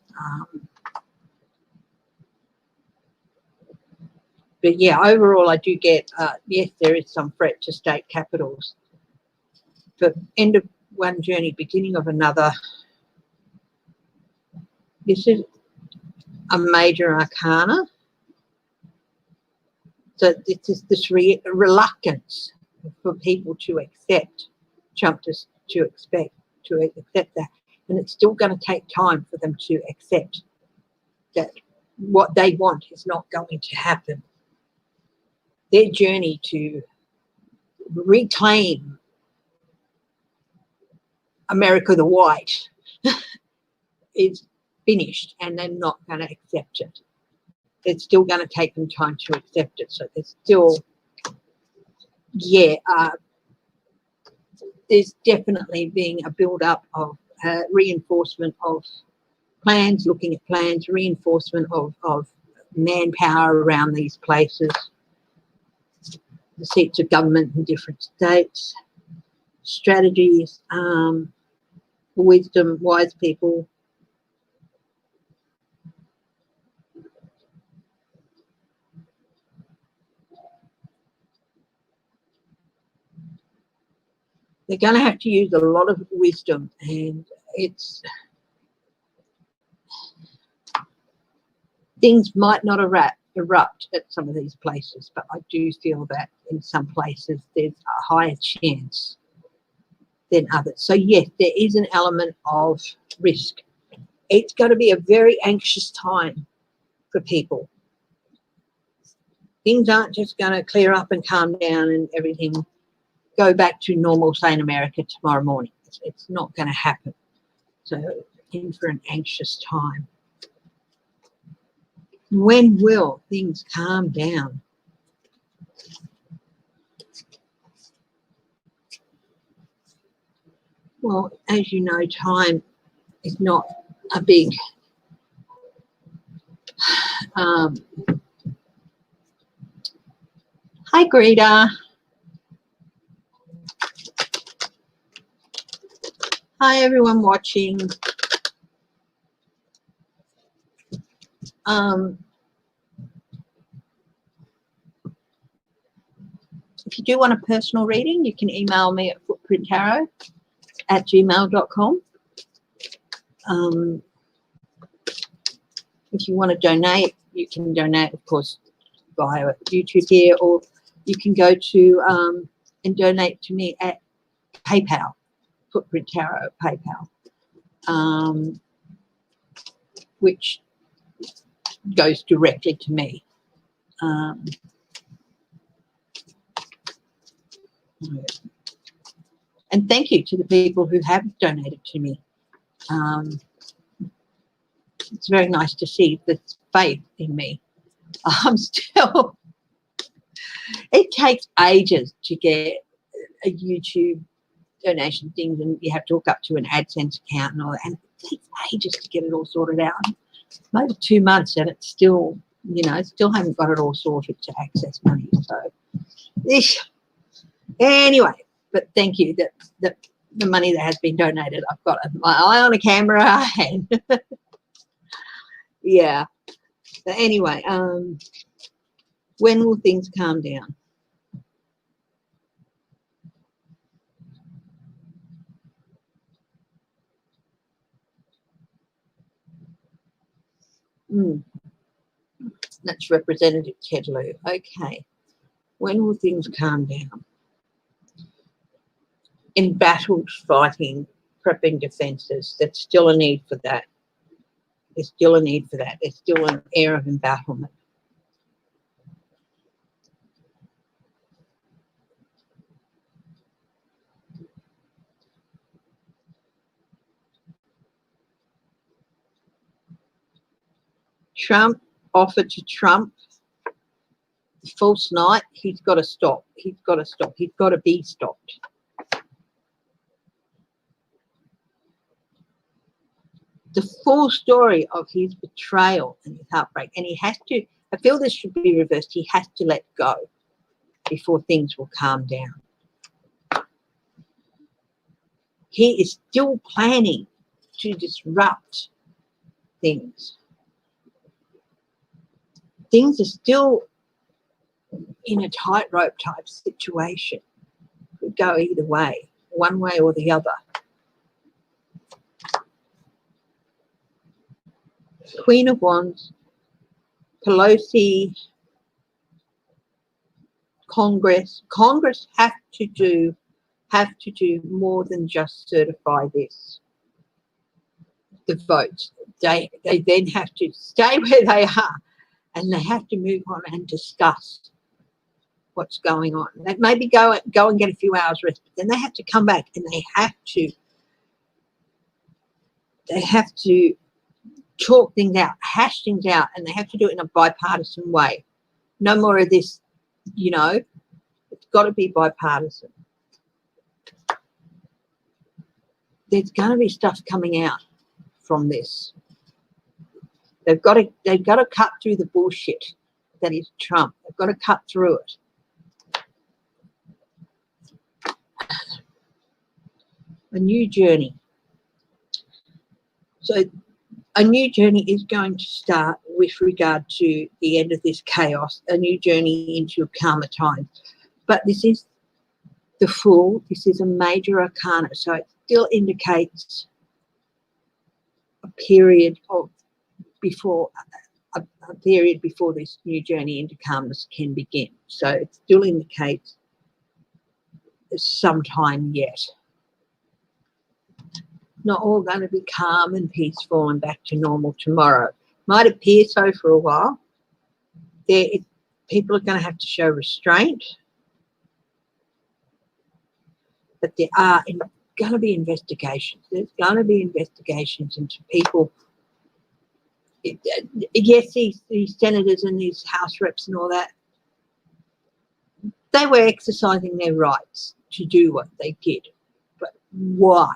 But yeah, overall, I do get, yes, there is some threat to state capitals. But end of one journey, beginning of another. This is a major arcana. So this is this reluctance for people to accept, to accept that. And it's still going to take time for them to accept that what they want is not going to happen. Their journey to reclaim America the White is finished, and they're not going to accept it. It's still going to take them time to accept it. So there's still, yeah, there's definitely being a build-up of reinforcement of plans, looking at plans, reinforcement of manpower around these places, the seats of government in different states, strategies, wisdom, wise people. They're going to have to use a lot of wisdom, and things might not erupt at some of these places, but I do feel that in some places there's a higher chance than others. So yes, there is an element of risk. It's going to be a very anxious time for people. Things aren't just going to clear up and calm down and everything go back to normal, say, in America tomorrow morning. It's not going to happen. So in for an anxious time. When will things calm down? Well, as you know, time is not a big hi, Greta. Hi, everyone watching. If you do want a personal reading, you can email me at footprinttarot@gmail.com. If you want to donate, you can donate, of course, via YouTube here, or you can go to and donate to me at PayPal, Footprint Tarot PayPal, which goes directly to me. And thank you to the people who have donated to me. It's very nice to see the faith in me. I'm still, it takes ages to get a YouTube donation thing, and you have to hook up to an AdSense account and all that, and it takes ages to get it all sorted out. Maybe 2 months and it's still you know, still haven't got it all sorted to access money. So, ish. Anyway, but thank you. The money that has been donated, I've got my eye on a camera, and yeah. But anyway, when will things calm down? That's Representative Tedloo. Okay. When will things calm down? In battles, fighting, prepping defences, there's still a need for that. There's still a need for that. There's still an air of embattlement. Trump offered to Trump the false knight. He's got to stop. He's got to stop. He's got to be stopped. The full story of his betrayal and his heartbreak, and he has to, I feel this should be reversed, he has to let go before things will calm down. He is still planning to disrupt things. Things are still in a tightrope type situation. Could go either way, one way or the other. Queen of Wands, Pelosi, Congress have to do more than just certify this. The votes. They then have to stay where they are, and they have to move on and discuss what's going on. They maybe go and get a few hours rest, but then they have to come back and they have to talk things out, hash things out, and they have to do it in a bipartisan way. No more of this, you know, it's got to be bipartisan. There's going to be stuff coming out from this. They've got to cut through the bullshit that is Trump. They've got to cut through it. A new journey. So a new journey is going to start with regard to the end of this chaos, a new journey into calmer times. But this is the Fool. This is a major arcana, so it still indicates a period of before a period before this new journey into calmness can begin. So it still indicates some time yet. Not all going to be calm and peaceful and back to normal tomorrow. Might appear so for a while. People are going to have to show restraint, but there are going to be investigations. There's going to be investigations into people. Yes, these senators and these House reps and all that, they were exercising their rights to do what they did. But why?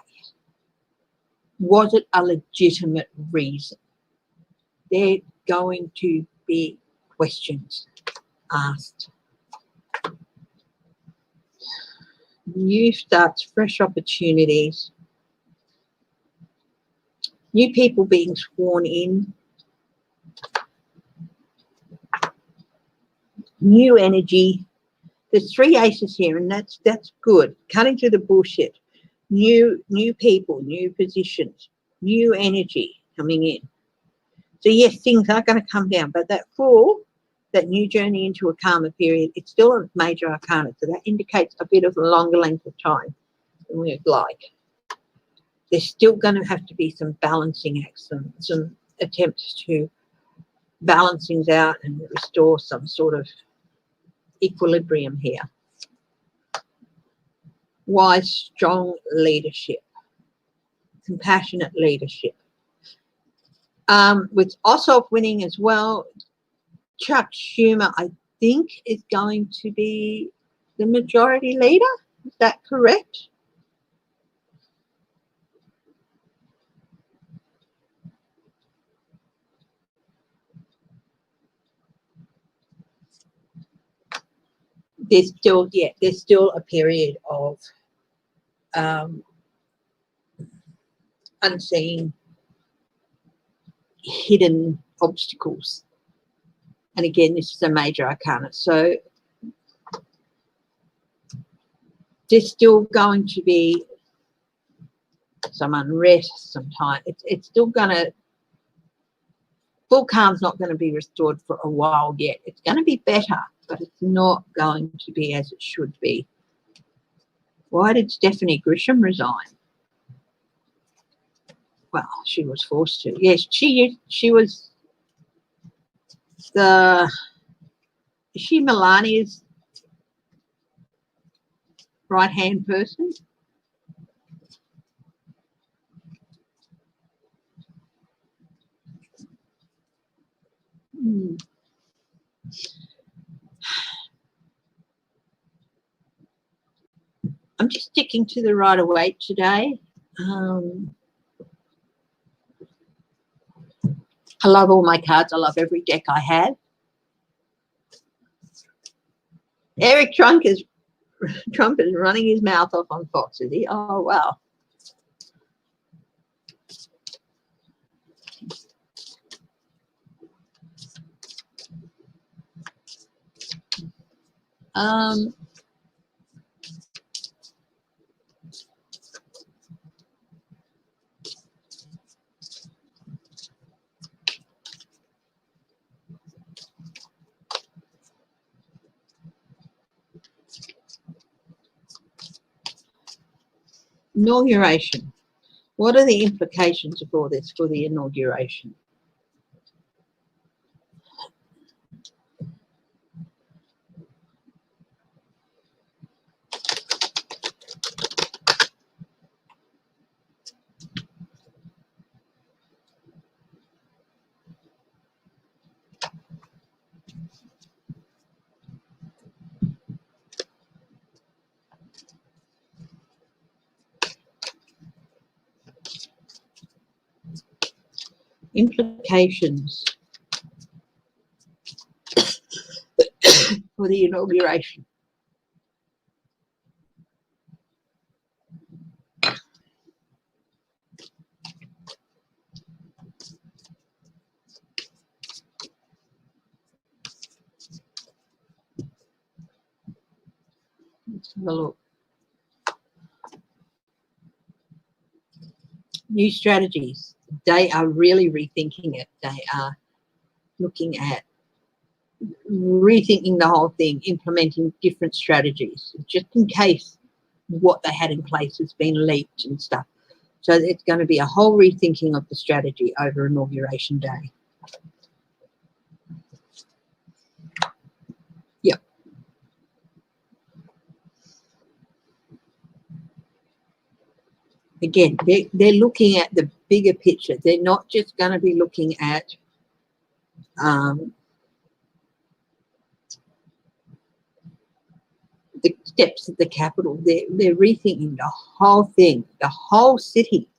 Was it a legitimate reason? There are going to be questions asked. New starts, fresh opportunities, new people being sworn in, new energy. There's 3 aces here, and that's good. Cutting through the bullshit. New people, new positions, new energy coming in. So yes, things are going to come down, but that Fool, that new journey into a calmer period, it's still a major arcana, so that indicates a bit of a longer length of time than we'd like. There's still going to have to be some balancing acts, some attempts to balance things out and restore some sort of equilibrium here. Wise, strong leadership, compassionate leadership. With Ossoff winning as well, Chuck Schumer, I think, is going to be the majority leader. Is that correct? there's still, yeah, there's still a period of unseen, hidden obstacles. And again, this is a major arcana. So there's still going to be some unrest, some time. It's still going to, full calm's not going to be restored for a while yet. It's going to be better, but it's not going to be as it should be. Why did Stephanie Grisham resign? Well, she was forced to. Yes, she was the, is she Melania's right-hand person? I'm just sticking to the Rider-Waite today. I love all my cards. I love every deck I have. Eric Trump is running his mouth off on Fox, is he? Oh, wow. Inauguration. What are the implications of all this for the inauguration? Implications for the inauguration. Let's have a look. New strategies. They are really rethinking it. They are looking at rethinking the whole thing, implementing different strategies, just in case what they had in place has been leaked and stuff. So it's going to be a whole rethinking of the strategy over Inauguration Day. Yep. Again, they're looking at the bigger picture. They're not just going to be looking at the steps at the Capitol. They're rethinking the whole thing, the whole city.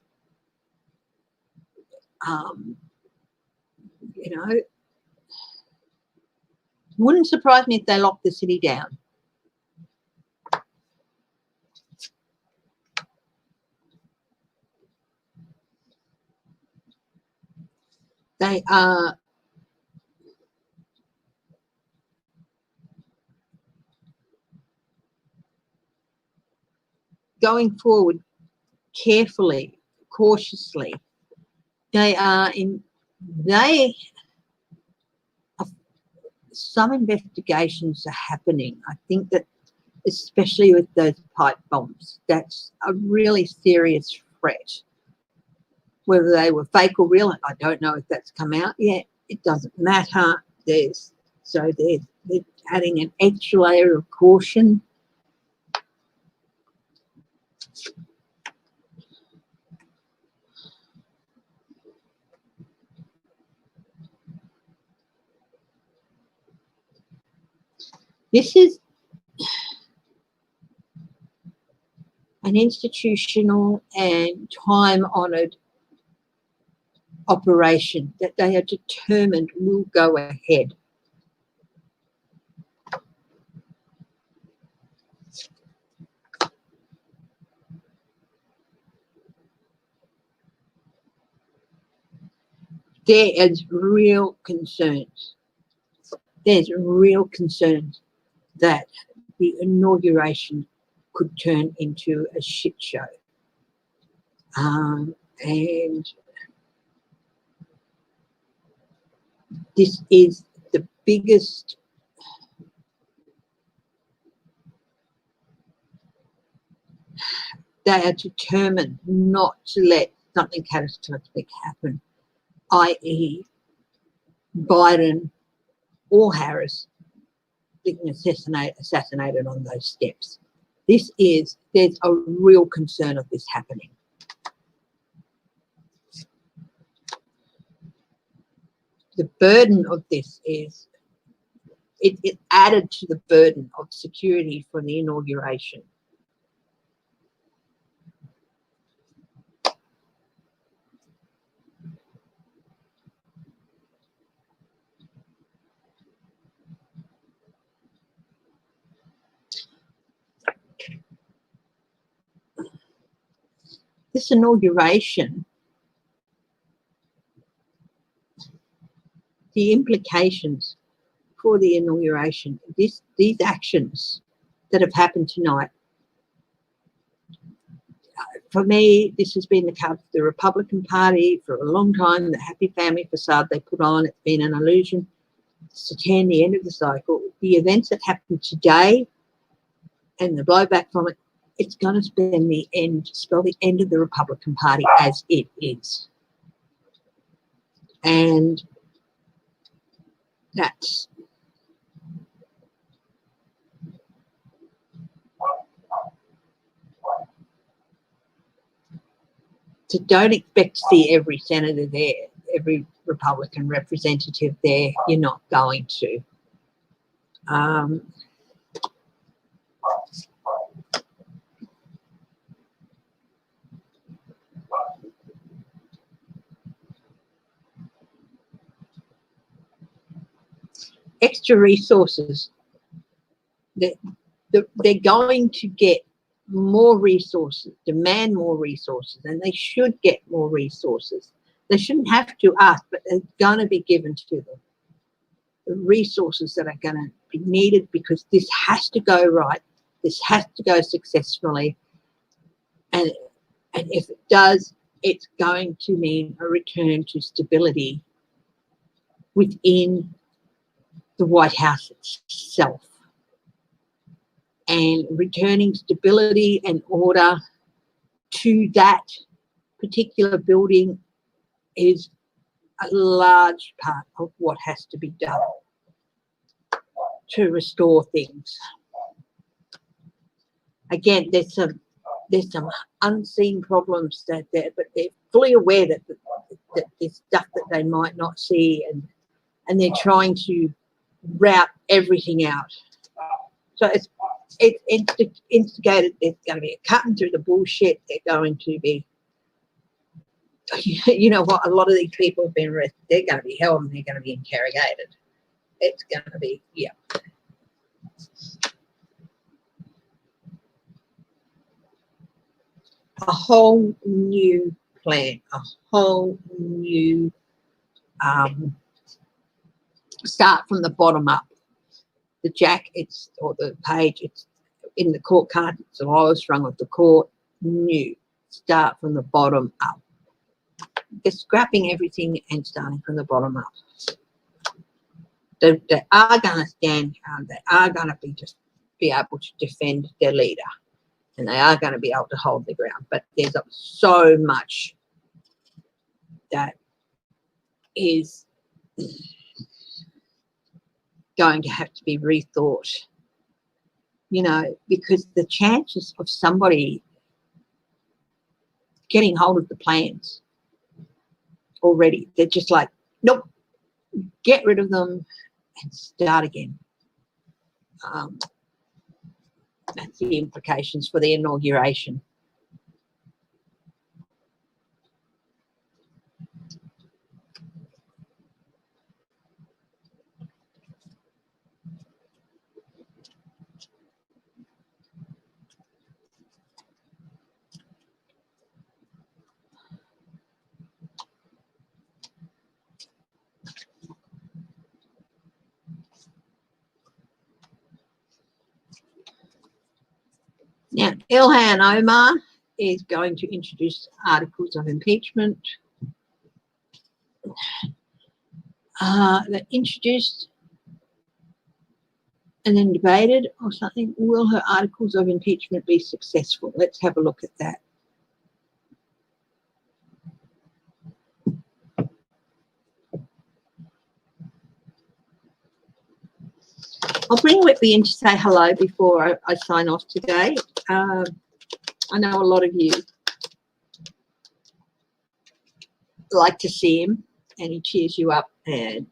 You know, wouldn't surprise me if they locked the city down. They are going forward carefully, cautiously. Some investigations are happening. I think that especially with those pipe bombs, that's a really serious threat. Whether they were fake or real, I don't know if that's come out yet. It doesn't matter. They're adding an extra layer of caution. This is an institutional and time-honoured operation that they are determined will go ahead. there is real concerns. There's real concerns that the inauguration could turn into a shit show. And this is the biggest they are determined not to let something catastrophic happen, i.e. Biden or Harris being assassinated on those steps. There's a real concern of this happening. The burden of this is, it added to the burden of security for the inauguration. This inauguration, the implications for the inauguration, these actions that have happened tonight, for me, this has been the case of the Republican Party for a long time. The happy family facade they put on, it's been an illusion. It's to turn the end of the cycle. The events that happened today and the blowback from it, it's going to spell the end of the Republican Party as it is. And that's so don't expect to see every senator there, every Republican representative there. You're not going to. Extra resources. They're going to get more resources, demand more resources, and they should get more resources. They shouldn't have to ask, but they're going to be given to them. The resources that are going to be needed, because this has to go right. This has to go successfully. And if it does, it's going to mean a return to stability within the White House itself. And returning stability and order to that particular building is a large part of what has to be done to restore things. Again, there's some unseen problems that there, but they're fully aware that there's stuff that they might not see, and they're trying to route everything out. So it's instigated. There's going to be a cutting through the bullshit. They're going to be, you know what, a lot of these people have been arrested. They're going to be held and they're going to be interrogated. It's going to be, yeah. A whole new plan, a whole new start from the bottom up. The jack, or the page, it's in the court card, it's the lowest rung of the court. New, start from the bottom up. They're scrapping everything and starting from the bottom up. They are going to stand, they are going to be able to defend their leader, and they are going to be able to hold their ground. But there's so much that is going to have to be rethought, you know, because the chances of somebody getting hold of the plans already, they're just like, nope, get rid of them and start again. That's the implications for the inauguration. Ilhan Omar is going to introduce articles of impeachment. That introduced and then debated or something. Will her articles of impeachment be successful? Let's have a look at that. I'll bring Whitby in to say hello before I sign off today. I know a lot of you like to see him and he cheers you up, and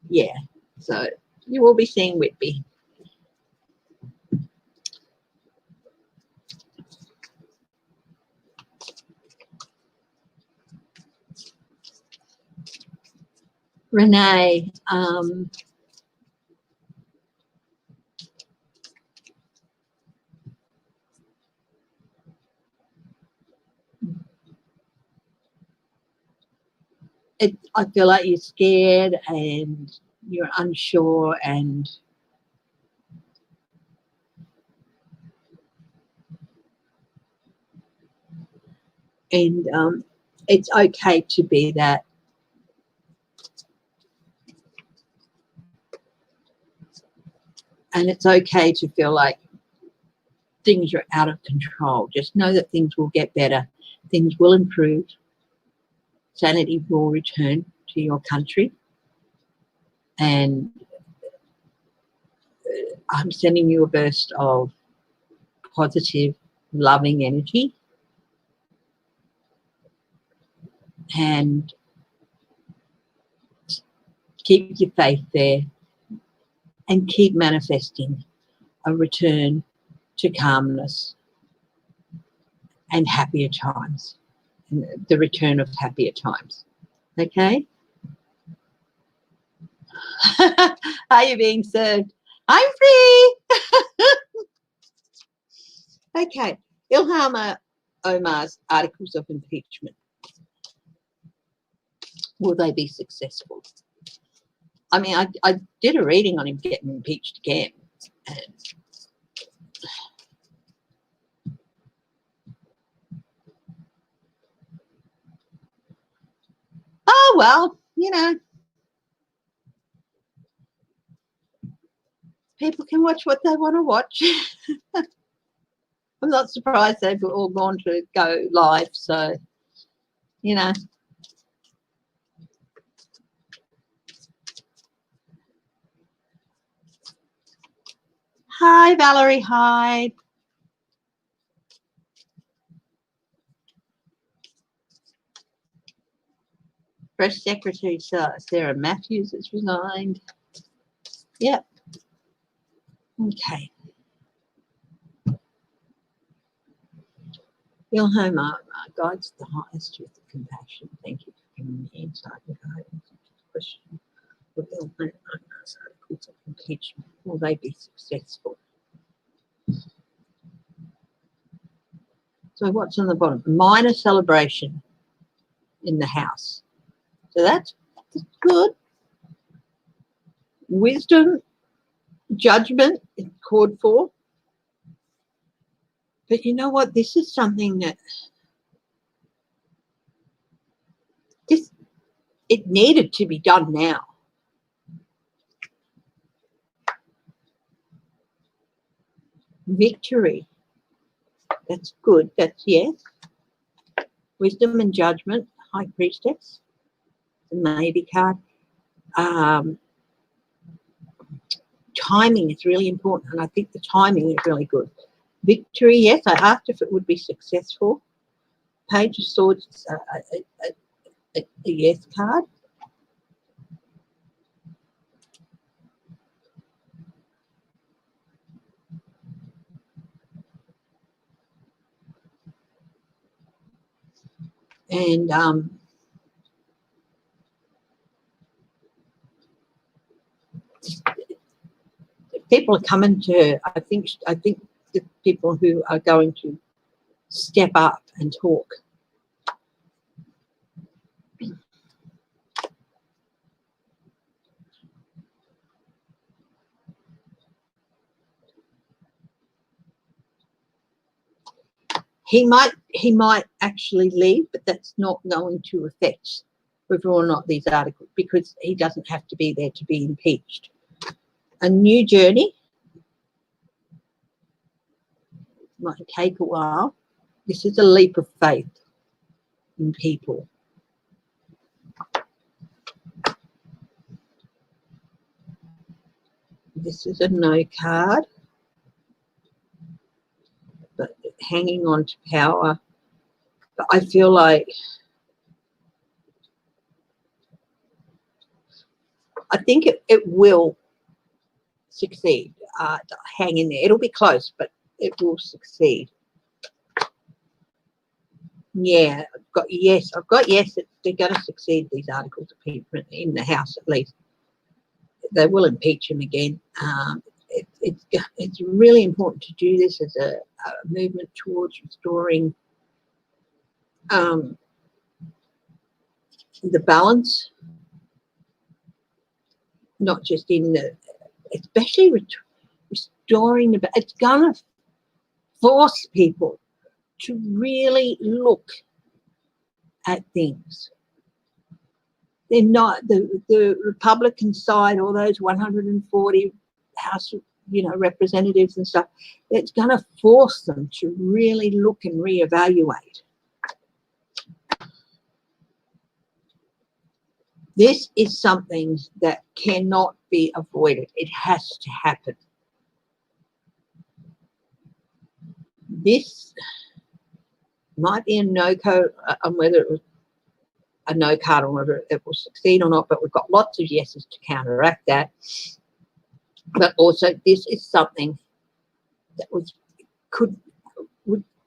yeah, so you will be seeing Whitby. Renee, I feel like you're scared and you're unsure, and it's okay to be that. And it's okay to feel like things are out of control. Just know that things will get better. Things will improve. Sanity will return to your country. And I'm sending you a burst of positive, loving energy. And keep your faith there. And keep manifesting a return to calmness and happier times. And the return of happier times. Okay? Are you being served? I'm free. Okay. Ilhan Omar's articles of impeachment. Will they be successful? I mean, I did a reading on him getting impeached again. And oh, well, you know, people can watch what they want to watch. I'm not surprised they've all gone to go live. So, you know. Hi, Valerie Hyde. Press Secretary Sarah Matthews has resigned. Yep. Okay. Ilhan Omar guides the highest truth of compassion. Thank you for giving me insight and guidance into the question of Ilhan Omar's articles of impeachment. Will they be successful? So what's on the bottom? Minor celebration in the house. So that's good. Wisdom, judgment is called for. But you know what? This is something that it needed to be done now. Victory. That's good. That's yes. Wisdom and judgment. High Priestess. The Maybe card. Timing is really important, and I think the timing is really good. Victory, yes. I asked if it would be successful. Page of Swords, a yes card. And people are coming to, I think the people who are going to step up and talk. he might actually leave, but that's not going to affect whether or not these articles, because he doesn't have to be there to be impeached. A new journey might take a while. This is a leap of faith in people. This is a no card, but hanging on to power. But I feel like I think it will succeed. Hang in there. It'll be close, but it will succeed. Yeah, I've got yes that they're going to succeed, these articles of impeachment in the House at least. They will impeach him again. It's really important to do this as a movement towards restoring the balance, not just in the, especially restoring the, it's going to force people to really look at things. They're not the Republican side, all those 140 House, representatives and stuff. It's going to force them to really look and reevaluate. This is something that cannot be avoided. It has to happen. This might be a no code on whether it was a no card on whether it will succeed or not, but we've got lots of yeses to counteract that. But also this is something that was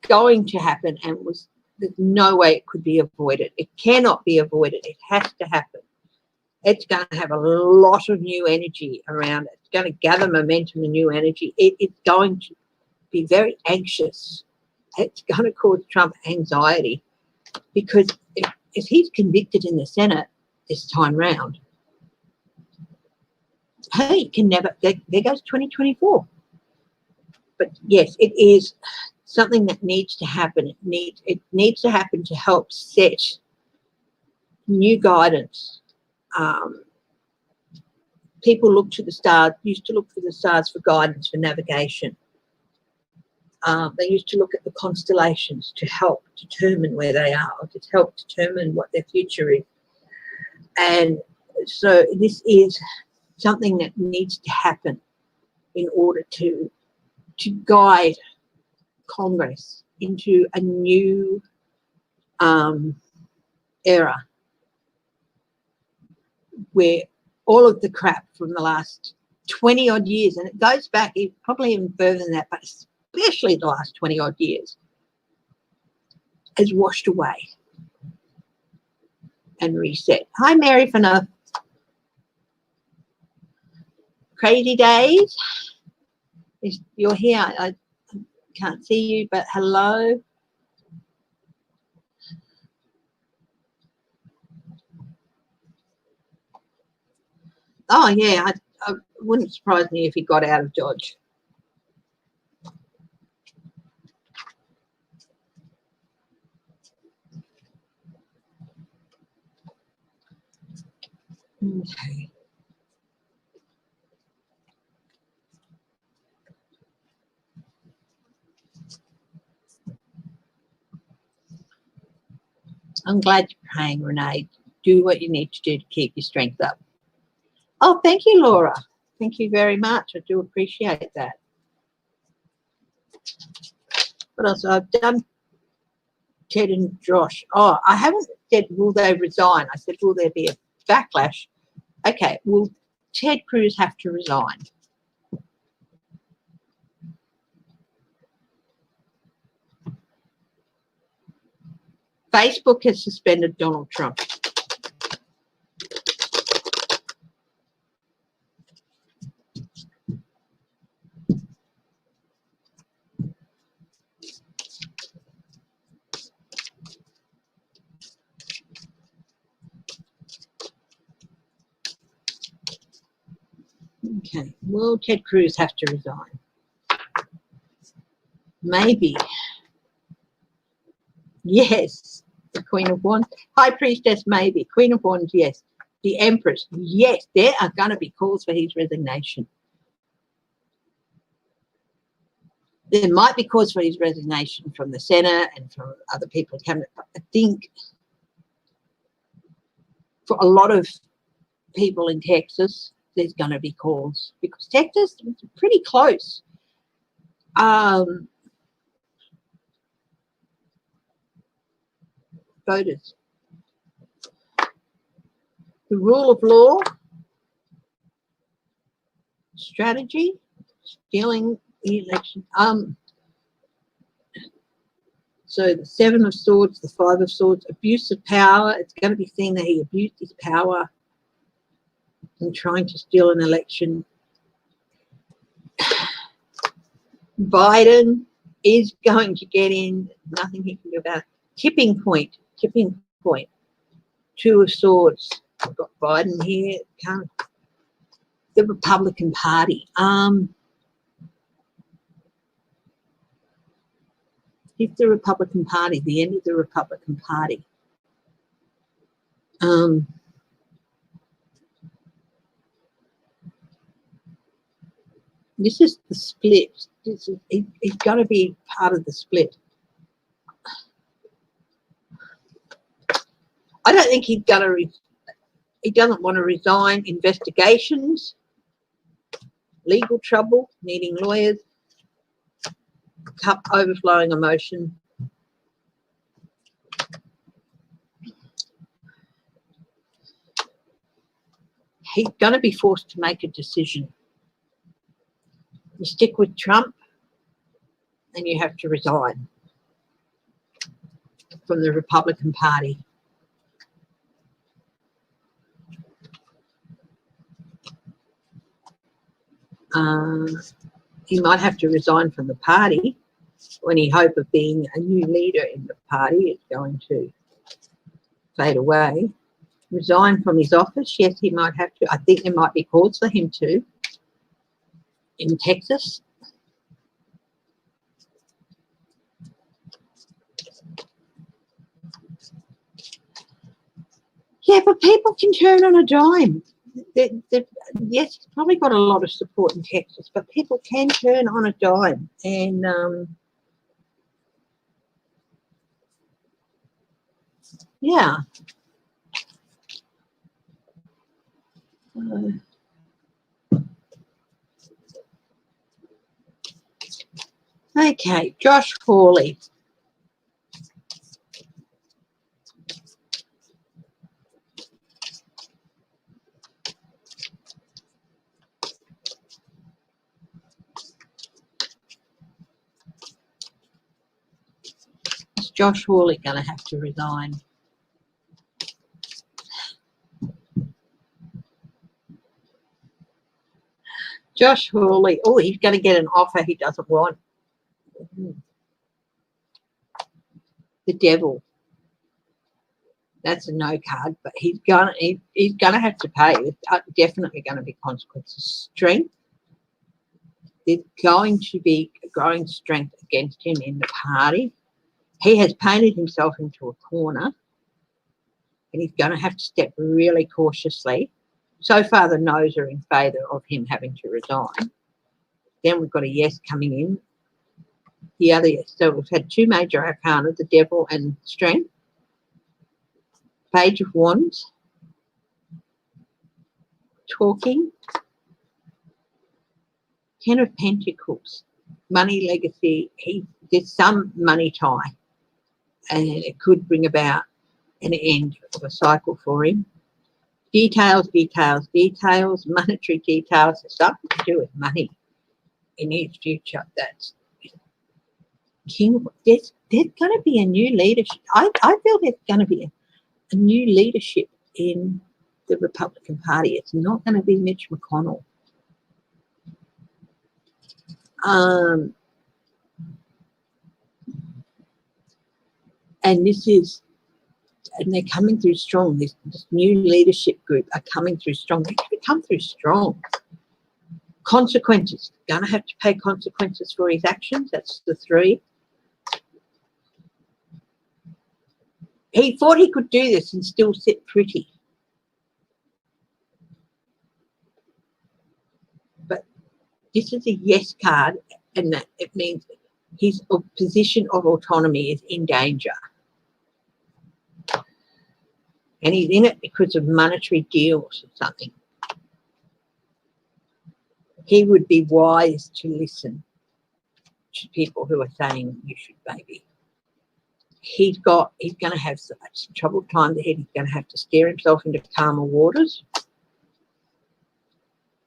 going to happen, and there's no way it could be avoided. It cannot be avoided. It has to happen. It's going to have a lot of new energy around it. It's going to gather momentum and new energy. It's going to be very anxious. It's going to cause Trump anxiety, because if he's convicted in the Senate this time round, hey, can never, there goes 2024. But yes, it is something that needs to happen. It needs to happen to help set new guidance. People look to the stars, used to look for the stars for guidance, for navigation. They used to look at the constellations to help determine where they are, or to help determine what their future is. And so this is something that needs to happen in order to guide Congress into a new era, where all of the crap from the last 20 odd years, and it goes back probably even further than that, but especially the last 20 odd years, has washed away and reset. Hi, Mary Fanoff. Crazy days. You're here. I can't see you, but hello. Oh, yeah. I wouldn't surprise me if he got out of Dodge. Okay. I'm glad you're praying, Renee. Do what you need to do to keep your strength up. Oh, thank you, Laura. Thank you very much. I do appreciate that. What else? I've done Ted and Josh. Oh, I haven't said will they resign. I said will there be a backlash? Okay, will Ted Cruz have to resign? Facebook has suspended Donald Trump. Okay, will Ted Cruz have to resign? Maybe Yes. The Queen of Wands. High Priestess, maybe. Queen of Wands, yes. The Empress, yes. There are going to be calls for his resignation. There might be calls for his resignation from the Senate and from other people. But I think for a lot of people in Texas, there's going to be calls because Texas is pretty close. Voters. The rule of law, strategy, stealing the election. So the Seven of Swords, the Five of Swords, abuse of power. It's going to be seen that he abused his power in trying to steal an election. Biden is going to get in. Nothing he can do about it. Tipping point. Two of Swords. I've got Biden here. The Republican Party. It's the Republican Party, the end of the Republican Party. This is the split. He's got to be part of the split. I don't think he's going to. He doesn't want to resign. Investigations, legal trouble, needing lawyers, cup overflowing emotion. He's going to be forced to make a decision. You stick with Trump and you have to resign from the Republican Party. He might have to resign from the party when he hope of being a new leader in the party is going to fade away. Resign from his office, yes, he might have to. I think there might be calls for him too in Texas. Yeah, but people can turn on a dime. Yes, he's probably got a lot of support in Texas, but people can turn on a dime. And yeah. Okay, Josh Hawley. Is Josh Hawley going to have to resign? Josh Hawley, oh, he's going to get an offer he doesn't want. The Devil. That's a no card, but he's gonna have to pay. There's definitely going to be consequences. Strength. There's going to be a growing strength against him in the party. He has painted himself into a corner, and he's going to have to step really cautiously. So far, the no's are in favour of him having to resign. Then we've got a yes coming in. The other yes. So we've had two major arcana, the Devil and Strength. Page of Wands. Talking. Ten of Pentacles. Money, legacy. There's some money tie. And it could bring about an end of a cycle for him. Details, monetary details, something to do with money in his future. That's King. There's going to be a new leadership. I feel there's going to be a new leadership in the Republican Party. It's not going to be Mitch McConnell. And they're coming through strong. This new leadership group are coming through strong. They're going to come through strong. Consequences. Going to have to pay consequences for his actions. That's the 3. he thought he could do this and still sit pretty. But this is a yes card, and that it means his position of autonomy is in danger. And he's in it because of monetary deals or something. He would be wise to listen to people who are saying you should maybe. He's going to have such troubled times ahead. He's going to have to steer himself into calmer waters.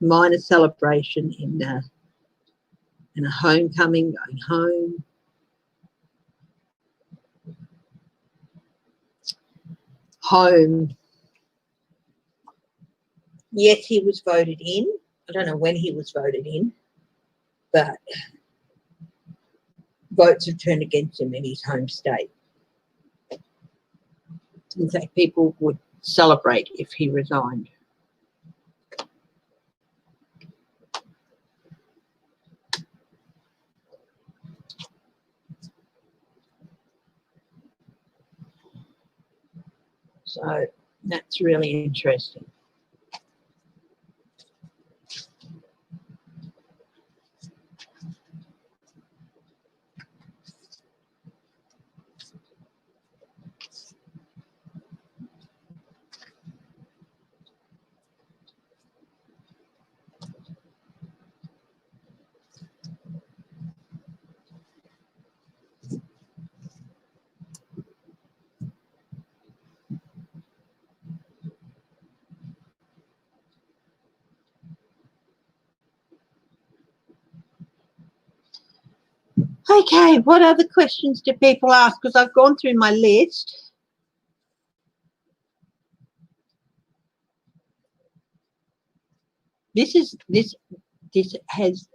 Minor celebration in a homecoming, going home. Home. Yes, he was voted in. I don't know when he was voted in, but votes have turned against him in his home state. In fact, people would celebrate if he resigned. So that's really interesting. Okay, what other questions do people ask? Because I've gone through my list. This has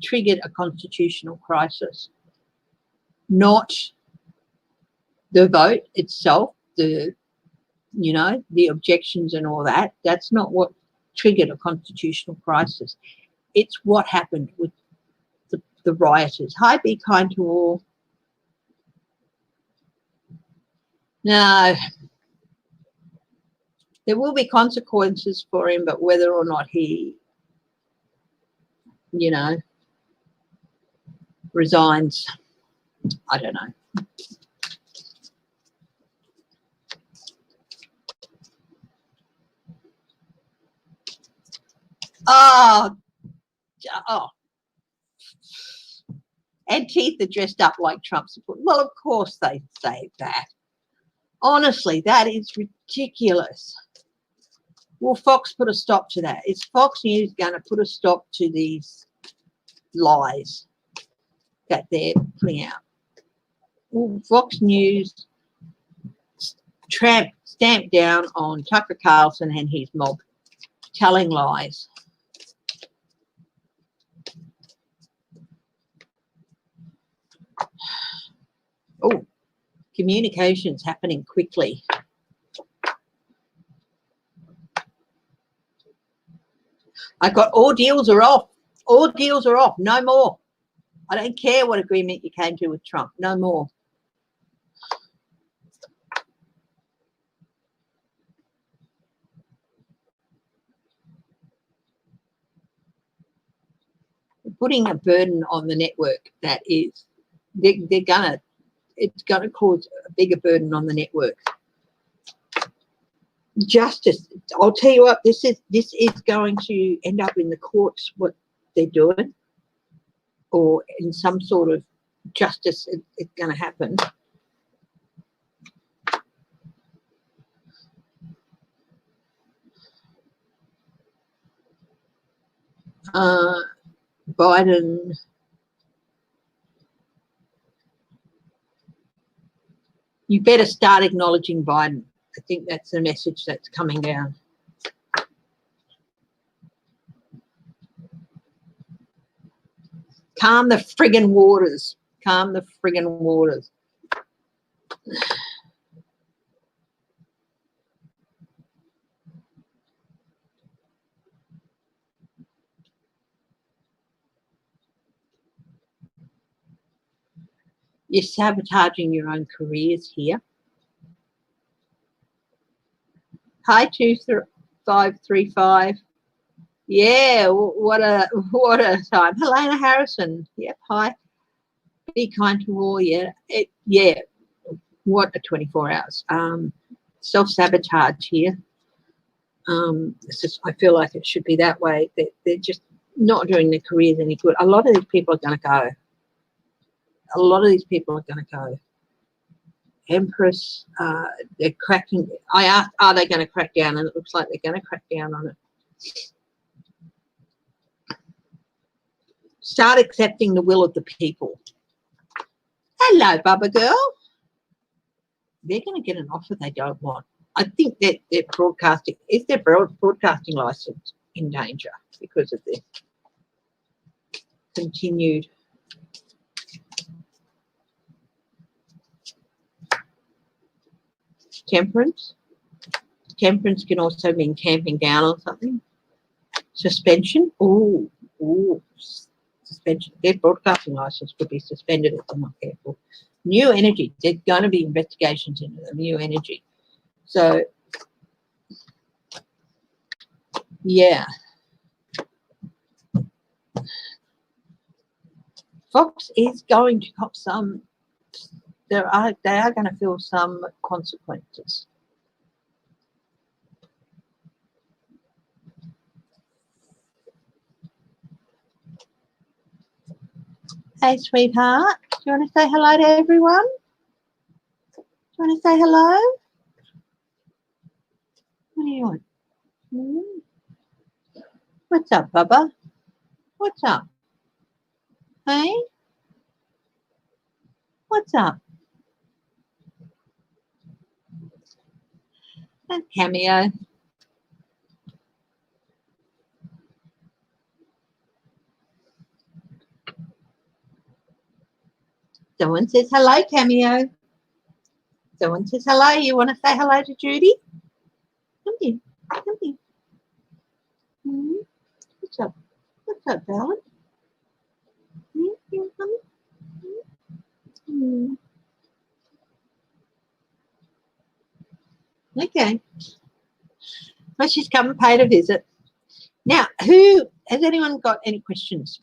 triggered a constitutional crisis, not the vote itself, the objections and all that. That's not what triggered a constitutional crisis. It's what happened with the rioters. Hi, be kind to all. No, there will be consequences for him, but whether or not he, resigns, I don't know. Oh. Antifa dressed up like Trump support. Well, of course they say that. Honestly, that is ridiculous. Will Fox put a stop to that? Is Fox News going to put a stop to these lies that they're putting out? Will Fox News stamp down on Tucker Carlson and his mob telling lies? Oh, communication's happening quickly. I got all deals are off. All deals are off. No more. I don't care what agreement you came to with Trump. No more. Putting a burden on the network that is, it's gonna cause a bigger burden on the network. Justice, I'll tell you what, this is going to end up in the courts, what they're doing, or in some sort of justice. It's going to happen. Biden, you better start acknowledging Biden. I think that's the message that's coming down. Calm the friggin' waters. Calm the friggin' waters. You're sabotaging your own careers here. Hi, 2535. Yeah, what a time. Helena Harrison. Yep, hi. Be kind to all. Yeah, yeah. What a 24 hours. Self-sabotage here. It's just, I feel like it should be that way. They're just not doing their careers any good. A lot of these people are going to go. A lot of these people are going to go. Empress, they're cracking. I asked, are they going to crack down? And it looks like they're going to crack down on it. Start accepting the will of the people. Hello, Bubba girl. They're going to get an offer they don't want. I think that their broadcasting, is their broadcasting license in danger because of this continued temperance. Temperance can also mean camping down or something. Suspension. Ooh, suspension. Their broadcasting license could be suspended if they're not careful. New energy. There's going to be investigations into the new energy. So, yeah. Fox is going to cop some. They are going to feel some consequences. Hey, sweetheart. Do you want to say hello to everyone? Do you want to say hello? What do you want? What's up, Bubba? What's up? Hey? What's up? That cameo. Someone says hello, cameo. Someone says hello. You want to say hello to Judy? Come here. Come here. What's up? What's up, darling? Okay. Well, she's come and paid a visit. Now, has anyone got any questions?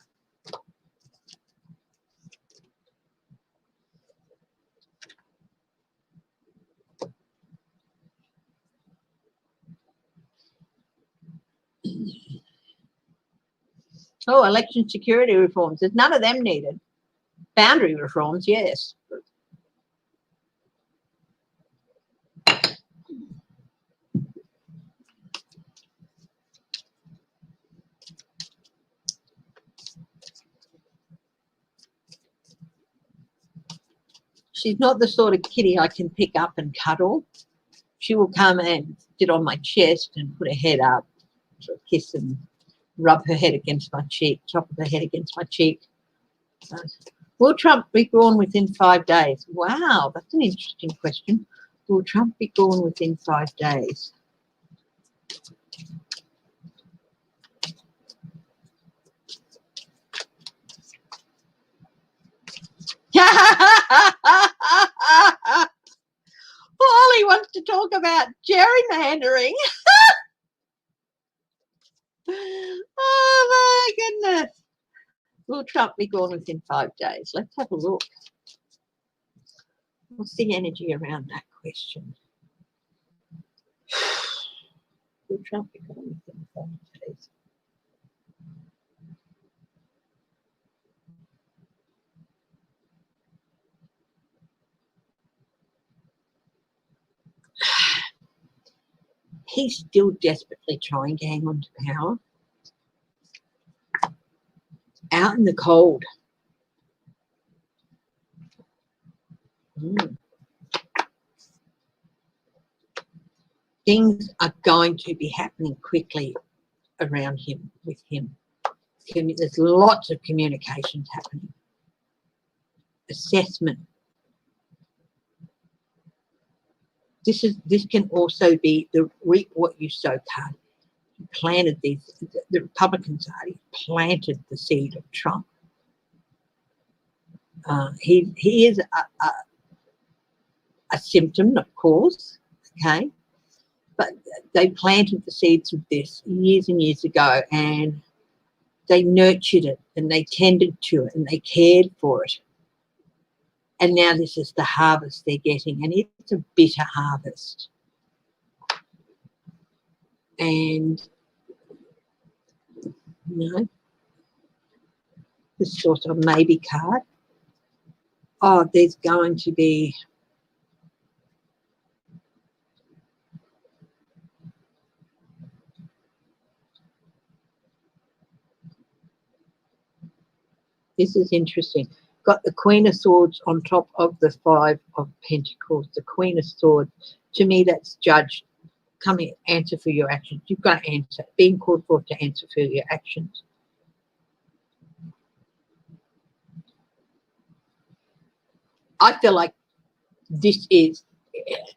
Oh, election security reforms. There's none of them needed. Boundary reforms, yes. She's not the sort of kitty I can pick up and cuddle. She will come and sit on my chest and put her head up, sort of kiss and rub her head against my cheek, top of her head against my cheek. Will Trump be gone within 5 days? Wow, that's an interesting question. Will Trump be gone within 5 days? Paulie wants to talk about gerrymandering. Oh, my goodness. Will Trump be gone within 5 days? Let's have a look. What's the energy around that question? Will Trump be gone within 5 days? He's still desperately trying to hang on to power. Out in the cold. Things are going to be happening quickly around him, with him. There's lots of communications happening. Assessment. This can also be the reap what you sow card. He planted these. The Republican Party planted the seed of Trump. He is a symptom, of course. Okay, But they planted the seeds of this years and years ago, and they nurtured it, and they tended to it, and they cared for it. And now this is the harvest they're getting, and it's a bitter harvest. And, you know, this sort of maybe card. Oh, there's going to be this is interesting. Got the Queen of Swords on top of the Five of Pentacles. The Queen of Swords, to me, that's judge. Come here, answer for your actions. You've got to answer. Being called for to answer for your actions. I feel like this is,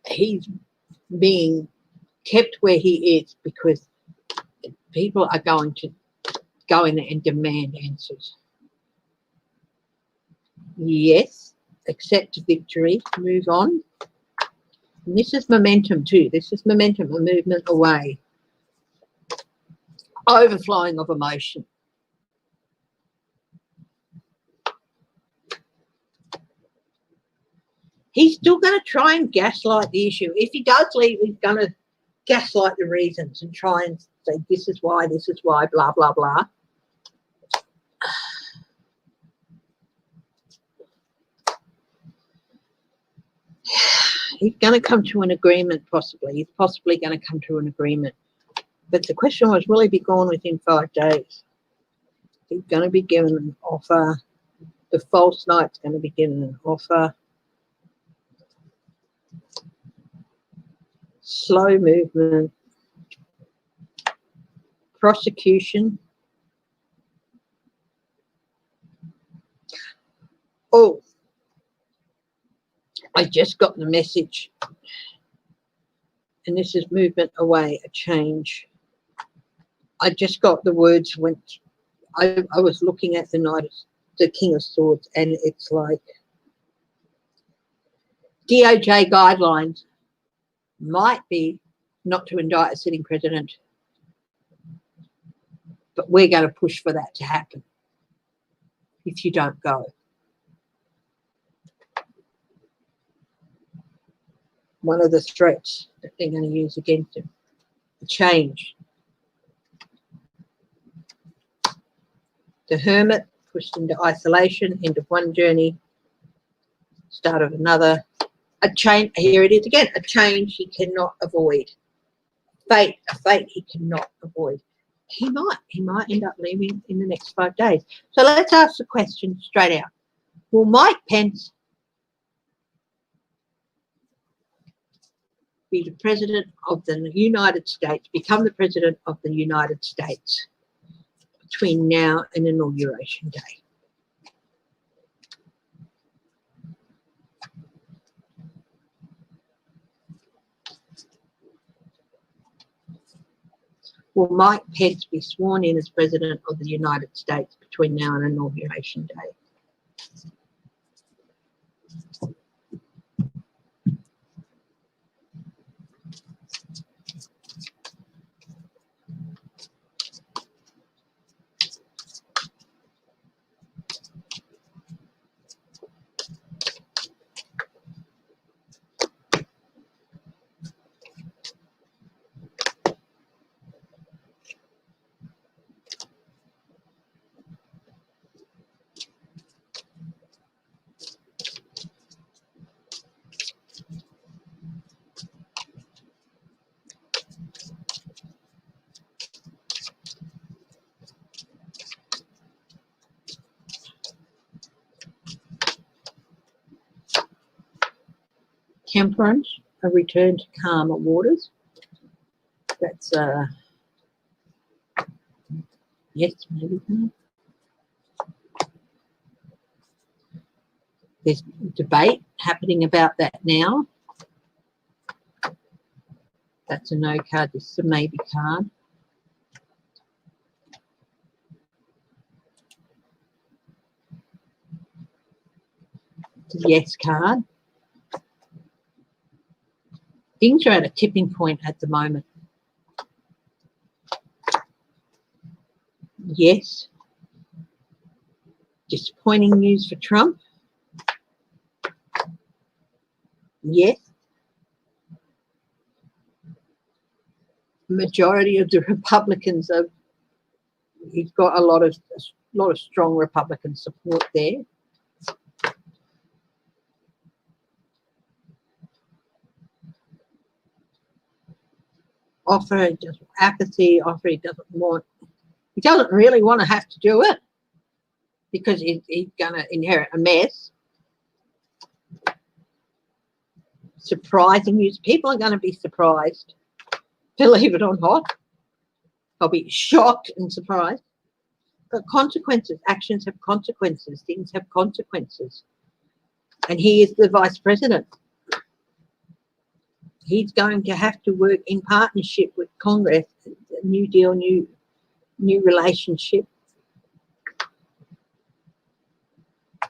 he's being kept where he is because people are going to go in there and demand answers. Yes, accept victory, move on. And this is momentum too. This is momentum, a movement away. Overflowing of emotion. He's still going to try and gaslight the issue. If he does leave, he's going to gaslight the reasons and try and say, this is why, blah, blah, blah. He's going to come to an agreement, possibly. He's possibly going to come to an agreement. But the question was, will he be gone within 5 days? He's going to be given an offer. The false knight's going to be given an offer. Slow movement. Prosecution. Oh, I just got the message. And this is movement away, a change. I just got the words when I was looking at the King of Swords, and it's like DOJ guidelines might be not to indict a sitting president, but we're going to push for that to happen if you don't go. One of the threats that they're going to use against him. The change. The Hermit, pushed into isolation, end of one journey, start of another. A change, here it is again, a change he cannot avoid. Fate, a fate he cannot avoid. He might end up leaving in the next 5 days. So let's ask the question straight out. Will Mike Pence be the President of the United States, become the President of the United States between now and Inauguration Day? Will Mike Pence be sworn in as President of the United States between now and Inauguration Day? Temperance, a return to calmer waters. That's yes, maybe. There's debate happening about that now. That's a no card. This is a maybe card. The yes card. Things are at a tipping point at the moment. Yes. Disappointing news for Trump. Yes. Majority of the Republicans are, he's got a lot of strong Republican support there. Offer just apathy, offer he doesn't really want to have to do it because he's going to inherit a mess. Surprising news. People are going to be surprised, believe it or not. They'll be shocked and surprised. But consequences, actions have consequences, things have consequences. And he is the vice president. He's going to have to work in partnership with Congress, a new deal, new relationship.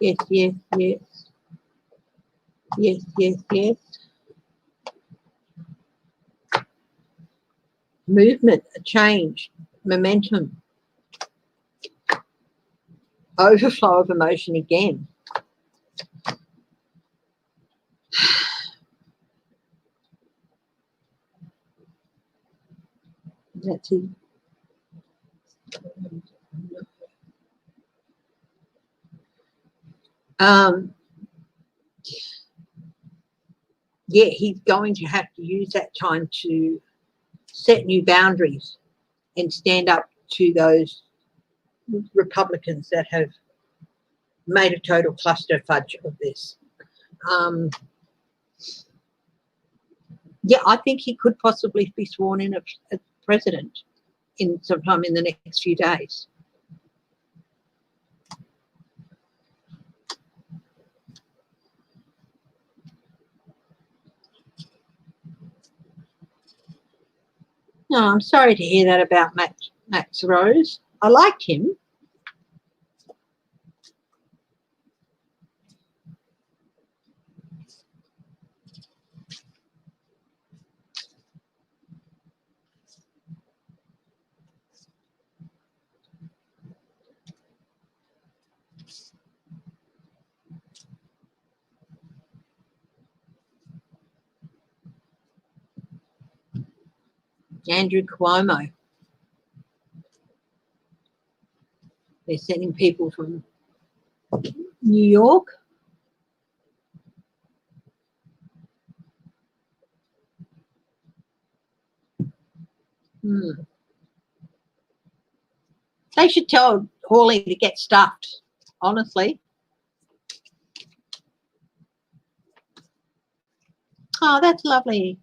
Yes, yes, yes. Yes, yes, yes. Movement, a change, momentum. Overflow of emotion again. That's it. Yeah, he's going to have to use that time to set new boundaries and stand up to those Republicans that have made a total clusterfudge of this. Yeah, I think he could possibly be sworn in as president in sometime in the next few days. No, I'm sorry to hear that about Max Rose. I liked him. Andrew Cuomo. They're sending people from New York. They should tell Hawley to get stuffed, honestly. Oh, that's lovely.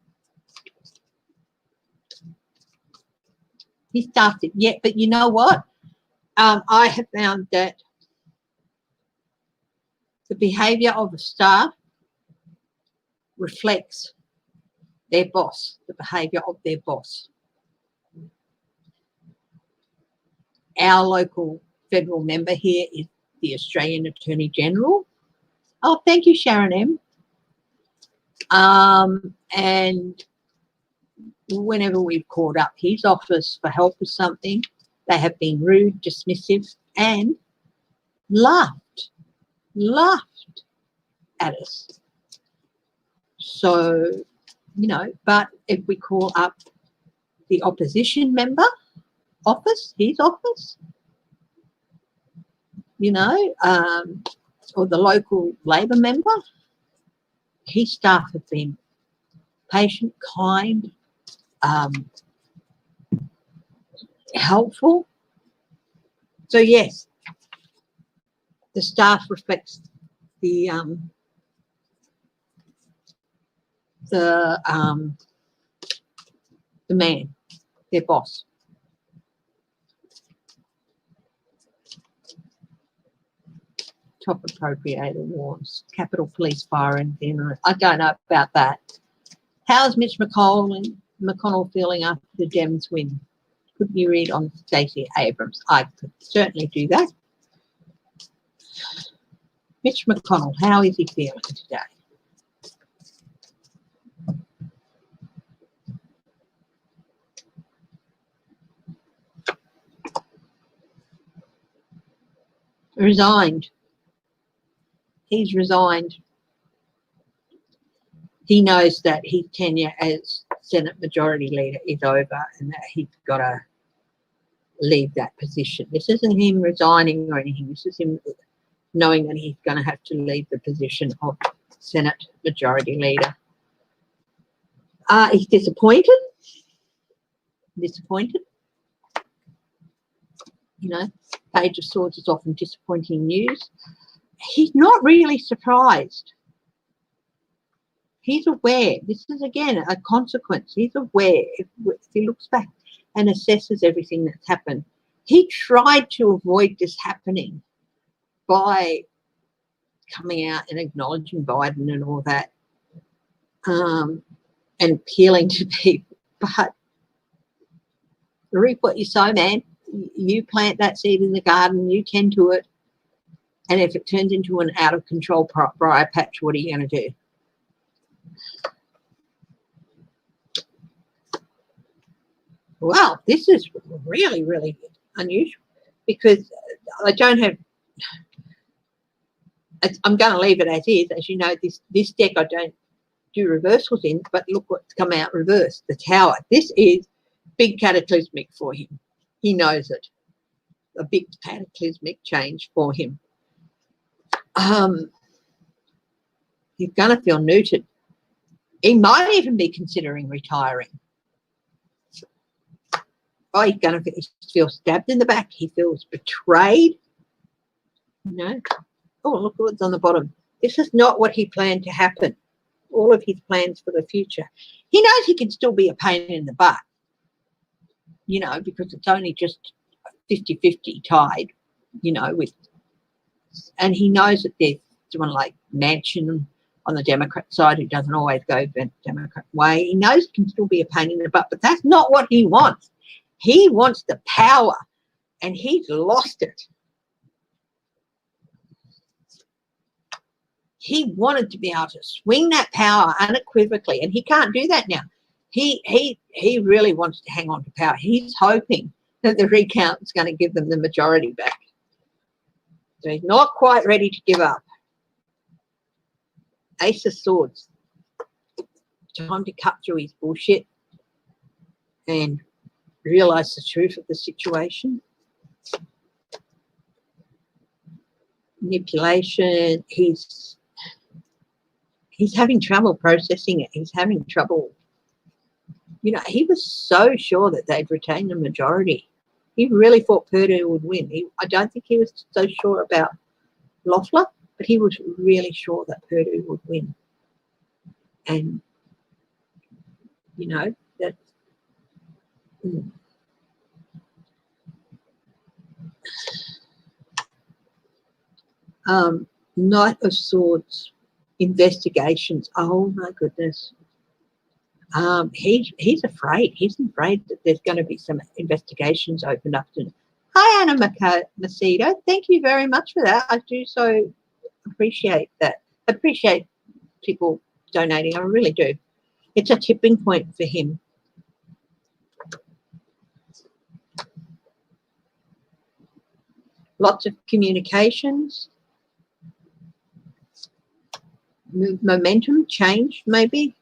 He stuffed it. Yeah, but you know what? I have found that the behaviour of the staff reflects their boss, the behaviour of their boss. Our local federal member here is the Australian Attorney General. Oh, thank you, Sharon M. And whenever we've called up his office for help with something, they have been rude, dismissive, and laughed at us. So, you know, but if we call up the opposition member office, his office, you know, or the local Labor member, his staff have been patient, kind, helpful. So yes, the staff reflects the man, their boss. Top appropriator warns Capitol Police fire and dinner. I don't know about that. How's Mitch McConnell feeling after the Dems win? Could you read on Stacey Abrams? I could certainly do that. Mitch McConnell, how is he feeling today? resigned. He's resigned. He knows that his tenure as Senate Majority Leader is over and that he's got to leave that position. This isn't him resigning or anything. This is him knowing that he's going to have to leave the position of Senate Majority Leader. He's disappointed. Disappointed. You know, Page of Swords is often disappointing news. He's not really surprised. He's aware. This is, again, a consequence. He's aware. If he looks back and assesses everything that's happened, he tried to avoid this happening by coming out and acknowledging Biden and all that, and appealing to people. But reap what you sow, man. You plant that seed in the garden, you tend to it, and if it turns into an out-of-control briar patch, what are you going to do? Wow, this is really, really unusual because I don't have... I'm going to leave it as is. As you know, this deck I don't do reversals in, but look what's come out reversed, the Tower. This is big cataclysmic for him. He knows it. A big cataclysmic change for him. He's going to feel neutered. He might even be considering retiring. Oh, he's going to feel stabbed in the back. He feels betrayed. You know. Oh, look what's on the bottom. This is not what he planned to happen. All of his plans for the future. He knows he can still be a pain in the butt, you know, because it's only just 50-50 tied, you know, with, and he knows that there's someone like Manchin on the Democrat side who doesn't always go the Democrat way. He knows he can still be a pain in the butt, but that's not what he wants. He wants the power, and he's lost it. He wanted to be able to swing that power unequivocally, and he can't do that now. He really wants to hang on to power. He's hoping that the recount is going to give them the majority back. So he's not quite ready to give up. Ace of Swords. Time to cut through his bullshit and realise the truth of the situation. Manipulation. He's having trouble processing it. He's having trouble. You know, he was so sure that they'd retain the majority. He really thought Perdue would win. I don't think he was so sure about Loeffler, but he was really sure that Perdue would win. And, you know, that... Knight of Swords, investigations. Oh, my goodness. He's afraid. He's afraid that there's going to be some investigations opened up. Hi, Anna Macedo. Thank you very much for that. I do so appreciate that. Appreciate people donating. I really do. It's a tipping point for him. Lots of communications. Momentum, change, maybe.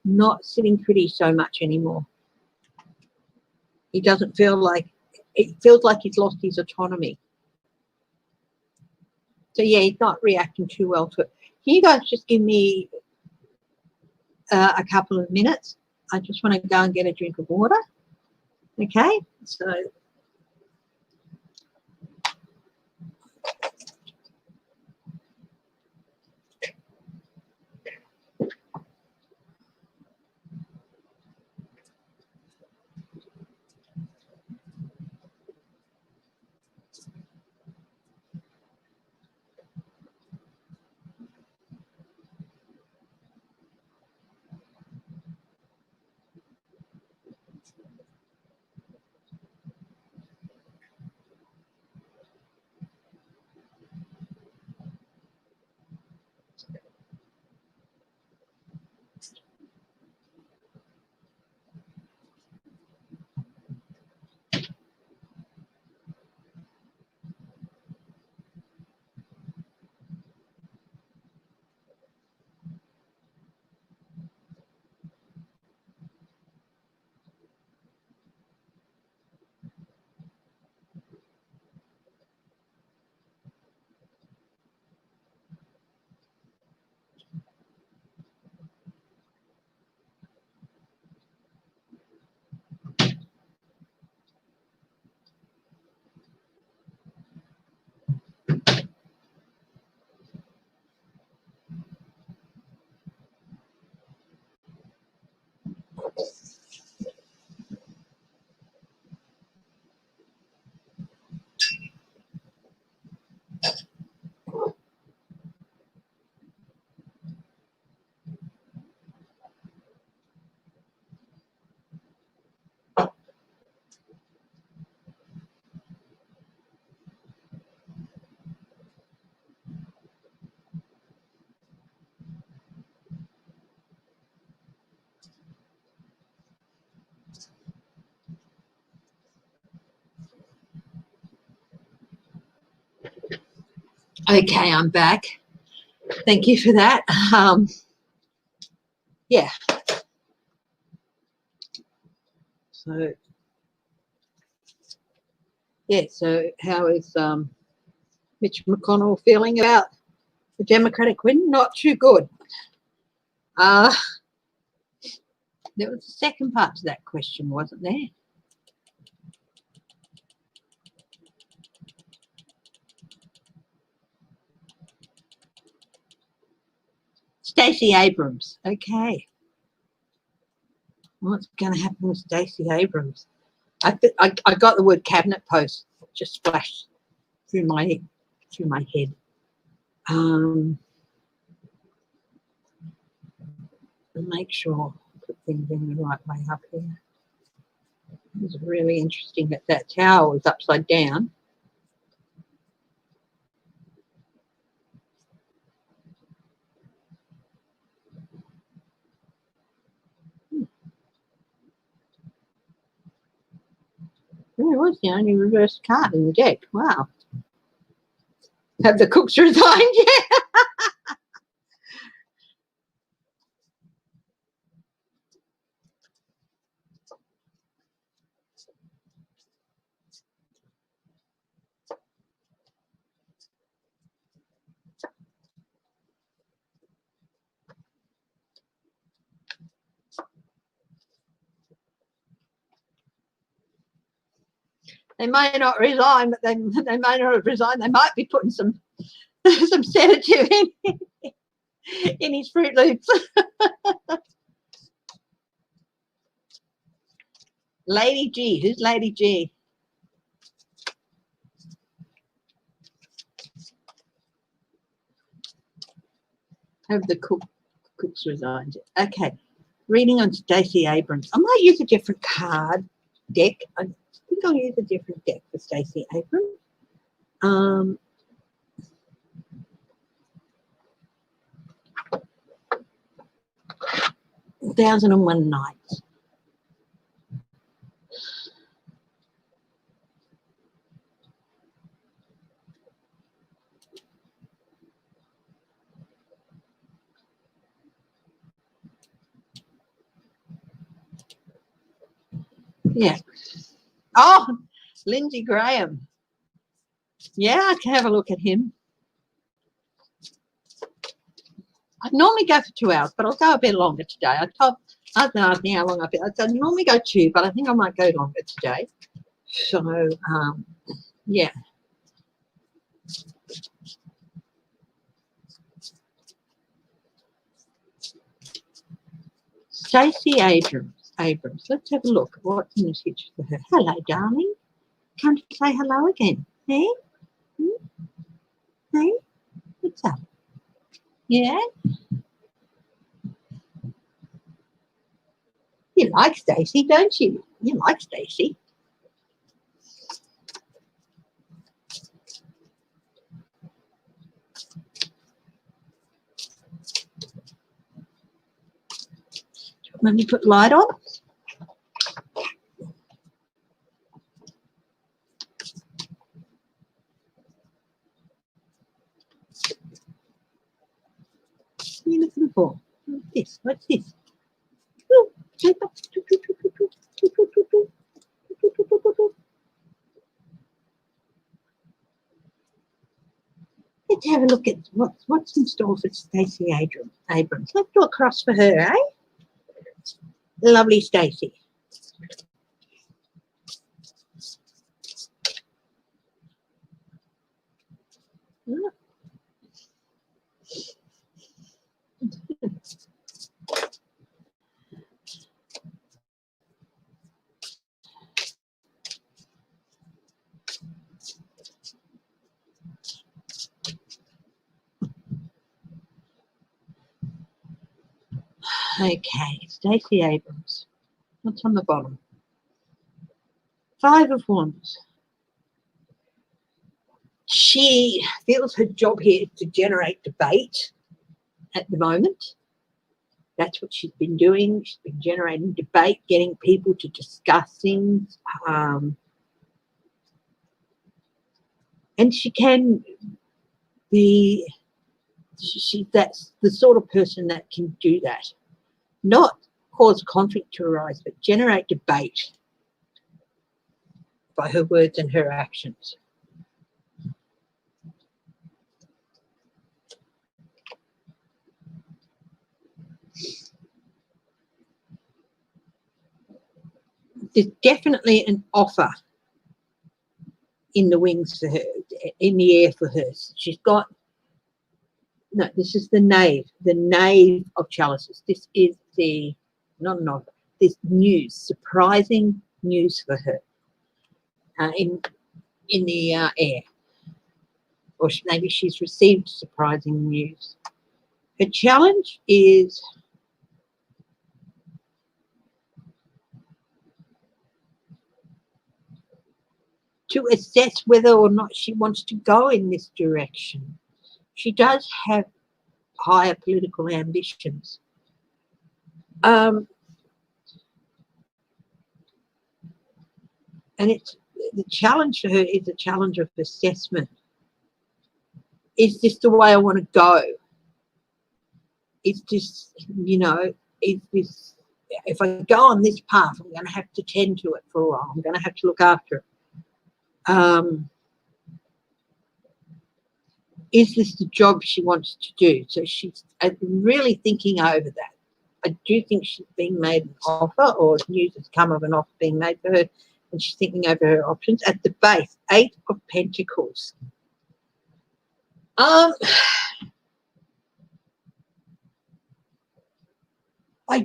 Not sitting pretty so much anymore. He doesn't feel like, it feels like he's lost his autonomy. So yeah, he's not reacting too well to it. Can you guys just give me a couple of minutes? I just want to go and get a drink of water. Okay, so... Okay, I'm back. Thank you for that. Yeah. So, yeah, so how is Mitch McConnell feeling about the Democratic win? Not too good. There was a second part to that question, wasn't there? Stacey Abrams. Okay. What's going to happen with Stacey Abrams? I got the word cabinet post just flashed through my head. Make sure I put things in the right way up here. It was really interesting that that tower was upside down. It was the only reversed card in the deck. Wow. Have the cooks resigned yet? They may not resign, but they may not have resigned. They might be putting some sedative in his Fruit Loops. Lady G. Who's Lady G? Have the cooks resigned? Okay. Reading on Stacey Abrams. I might use a different card deck. I think I'll use a different deck for Stacey Abrams. 1001 Nights. Yeah. Oh, Lindsey Graham. Yeah, I can have a look at him. I normally go for 2 hours, but I'll go a bit longer today. I don't know how long I've been. I normally go 2, but I think I might go longer today. So, yeah. Stacey Abrams. Let's have a look. What's in the future for her? Hello, darling. Come to say hello again. Hey? Hey? What's up? Yeah? You like Stacey, don't you? You like Stacey. Let me put light on. What are you looking for? What's this? What's this? Ooh, paper. Let's have a look at what's in store for Stacey Abrams. Let's do a cross for her, eh? Lovely Stacey. Okay, Stacey Abrams. What's on the bottom? 5 of Wands. She feels her job here is to generate debate at the moment. That's what she's been doing. She's been generating debate, getting people to discuss things. And she can that's the sort of person that can do that. Not cause conflict to arise, but generate debate by her words and her actions. There's definitely an offer in the wings for her, in the air for her. She's got, no, this is the knave of chalices. This is the, not an offer, this news, surprising news for her in the air. Or maybe she's received surprising news. Her challenge is to assess whether or not she wants to go in this direction. She does have higher political ambitions. And it's the challenge for her is a challenge of assessment. Is this the way I want to go? Is this, you know, is this, if I go on this path, I'm going to have to tend to it for a while. I'm going to have to look after it. Is this the job she wants to do? So she's really thinking over that. I do think she's being made an offer, or news has come of an offer being made for her, and she's thinking over her options. At the base, 8 of Pentacles. I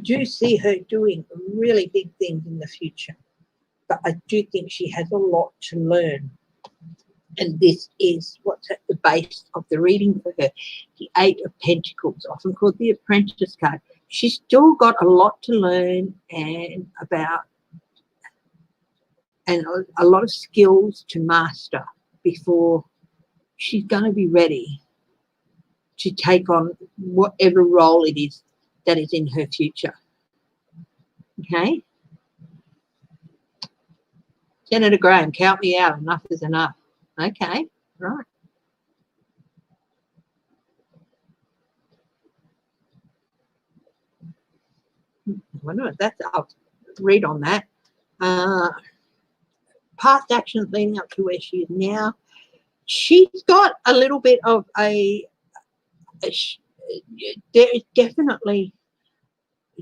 do see her doing really big things in the future, but I do think she has a lot to learn. And this is what's at the base of the reading for her. The 8 of Pentacles, often called the Apprentice card. She's still got a lot to learn and a lot of skills to master before she's going to be ready to take on whatever role it is that is in her future. Okay? Senator Graham, count me out. Enough is enough. Okay, right. I wonder if that's, I'll read on that. Past actions leading up to where she is now. She's got a little bit of there is definitely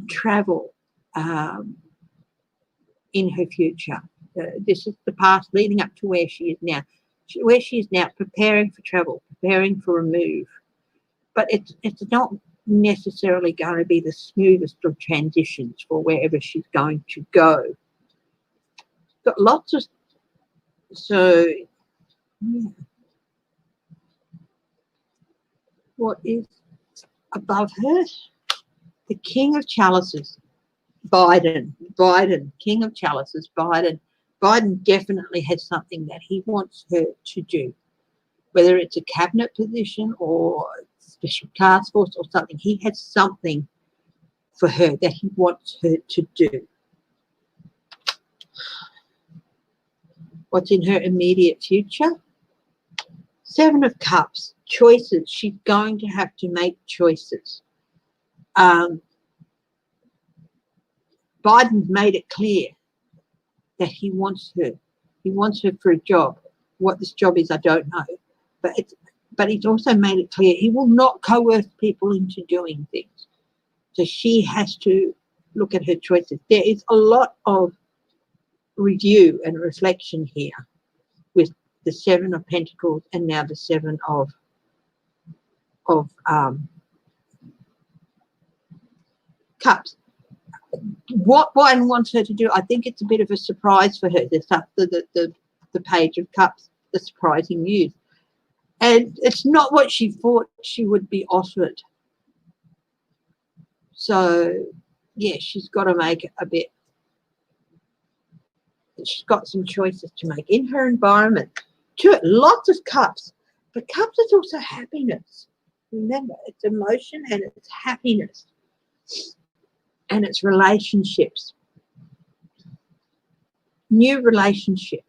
travel in her future. This is the past leading up to where she is now. Where she is now, preparing for travel, preparing for a move. But it's not necessarily going to be the smoothest of transitions for wherever she's going to go. Got lots of, so yeah. What is above her? The King of Chalices, Biden, King of Chalices, Biden. Biden definitely has something that he wants her to do, whether it's a cabinet position or special task force or something. He has something for her that he wants her to do. What's in her immediate future? 7 of Cups, choices. She's going to have to make choices. Biden's made it clear that he wants her. He wants her for a job. What this job is, I don't know. But he's also made it clear he will not coerce people into doing things. So she has to look at her choices. There is a lot of review and reflection here with the 7 of Pentacles and now the 7 of Cups. What Biden wants her to do, I think it's a bit of a surprise for her. There's the Page of Cups, the surprising news. And it's not what she thought she would be offered. So, yeah, she's got to make a bit. She's got some choices to make in her environment. Lots of cups. But cups is also happiness. Remember, it's emotion and it's happiness. And it's relationships. New relationships.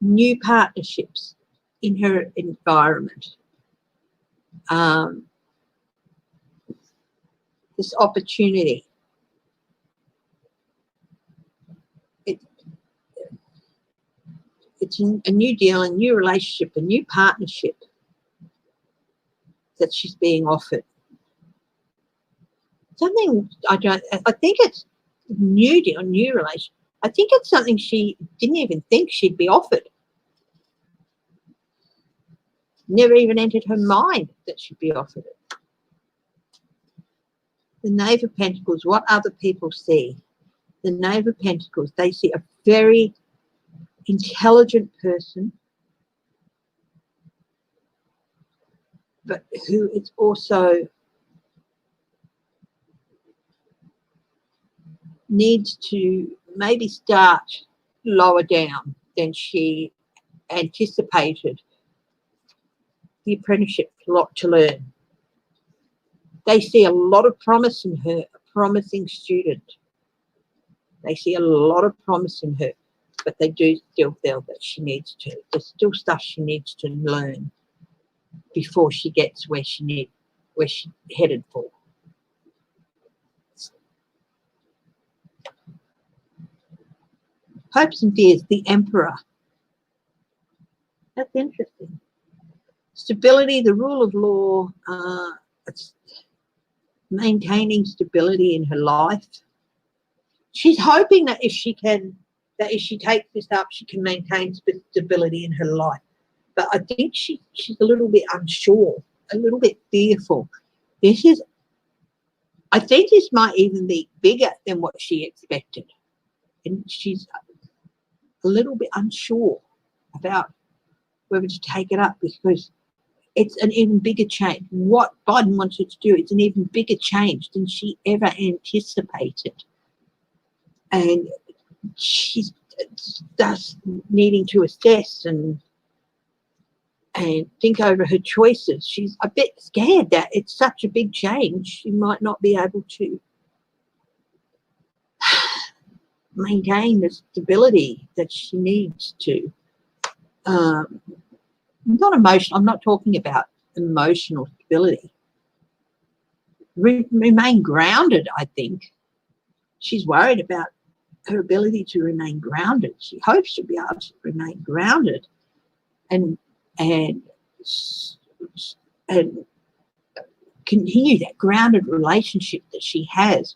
New partnerships in her environment. this opportunity. It's a new deal, a new relationship, a new partnership that she's being offered. Something I think it's new deal, new relationship. I think it's something she didn't even think she'd be offered. Never even entered her mind that she'd be offered it. The Knave of Pentacles, what other people see. The Knave of Pentacles, they see a very intelligent person, but who is also needs to maybe start lower down than she anticipated. The apprenticeship, a lot to learn. They see a lot of promise in her, a promising student. They see a lot of promise in her, but they do still feel that she needs to. There's still stuff she needs to learn before she gets where she's headed for. Hopes and fears, the Emperor. That's interesting. Stability, the rule of law, it's maintaining stability in her life. She's hoping that if she takes this up, she can maintain stability in her life. But I think she's a little bit unsure, a little bit fearful. I think this might even be bigger than what she expected. And she's a little bit unsure about whether to take it up, because it's an even bigger change. What Biden wants her to do is an even bigger change than she ever anticipated. And she's thus needing to assess and think over her choices. She's a bit scared that it's such a big change. She might not be able to maintain the stability that she needs to. Not emotional. I'm not talking about emotional stability. Remain grounded, I think. She's worried about her ability to remain grounded. She hopes she'll be able to remain grounded and continue that grounded relationship that she has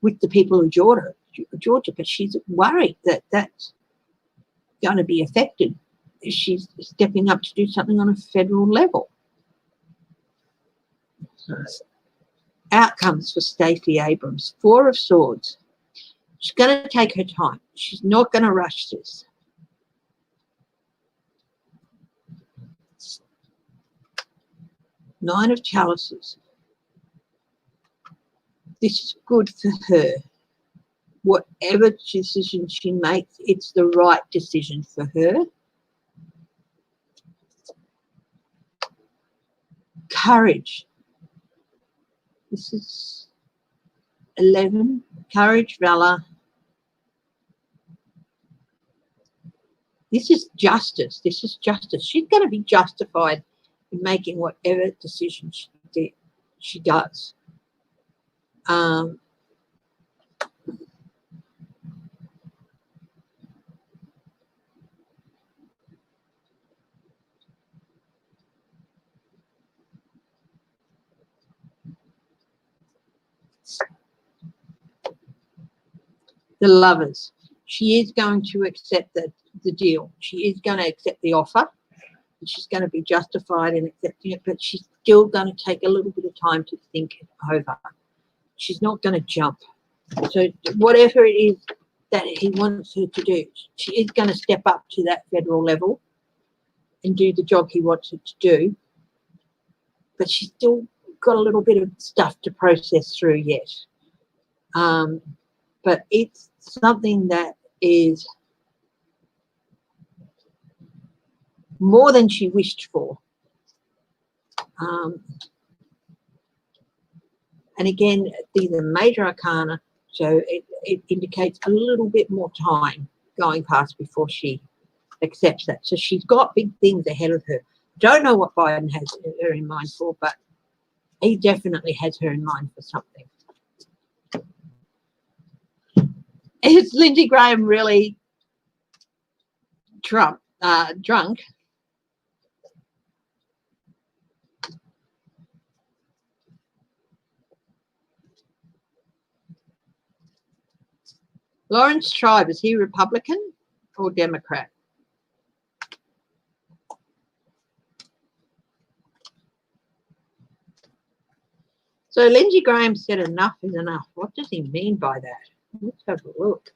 with the people of Georgia. But she's worried that that's going to be affected. She's stepping up to do something on a federal level. Outcomes for Stacey Abrams. 4 of Swords. She's going to take her time. She's not going to rush this. Nine of Chalices. This is good for her. Whatever decision she makes, it's the right decision for her. Courage. This is 11. Courage, valor. This is justice. This is justice. She's going to be justified in making whatever decision she does. The Lovers. She is going to accept the deal. She is going to accept the offer. She's going to be justified in accepting it, but she's still going to take a little bit of time to think it over. She's not going to jump. So whatever it is that he wants her to do, she is going to step up to that federal level and do the job he wants her to do. But she's still got a little bit of stuff to process through yet. But it's something that is more than she wished for. And again, these are major arcana, so it indicates a little bit more time going past before she accepts that. So she's got big things ahead of her. Don't know what Biden has her in mind for, but he definitely has her in mind for something. Is Lindsey Graham really drunk? Lawrence Tribe, is he Republican or Democrat? So Lindsey Graham said enough is enough. What does he mean by that? Let's have a look.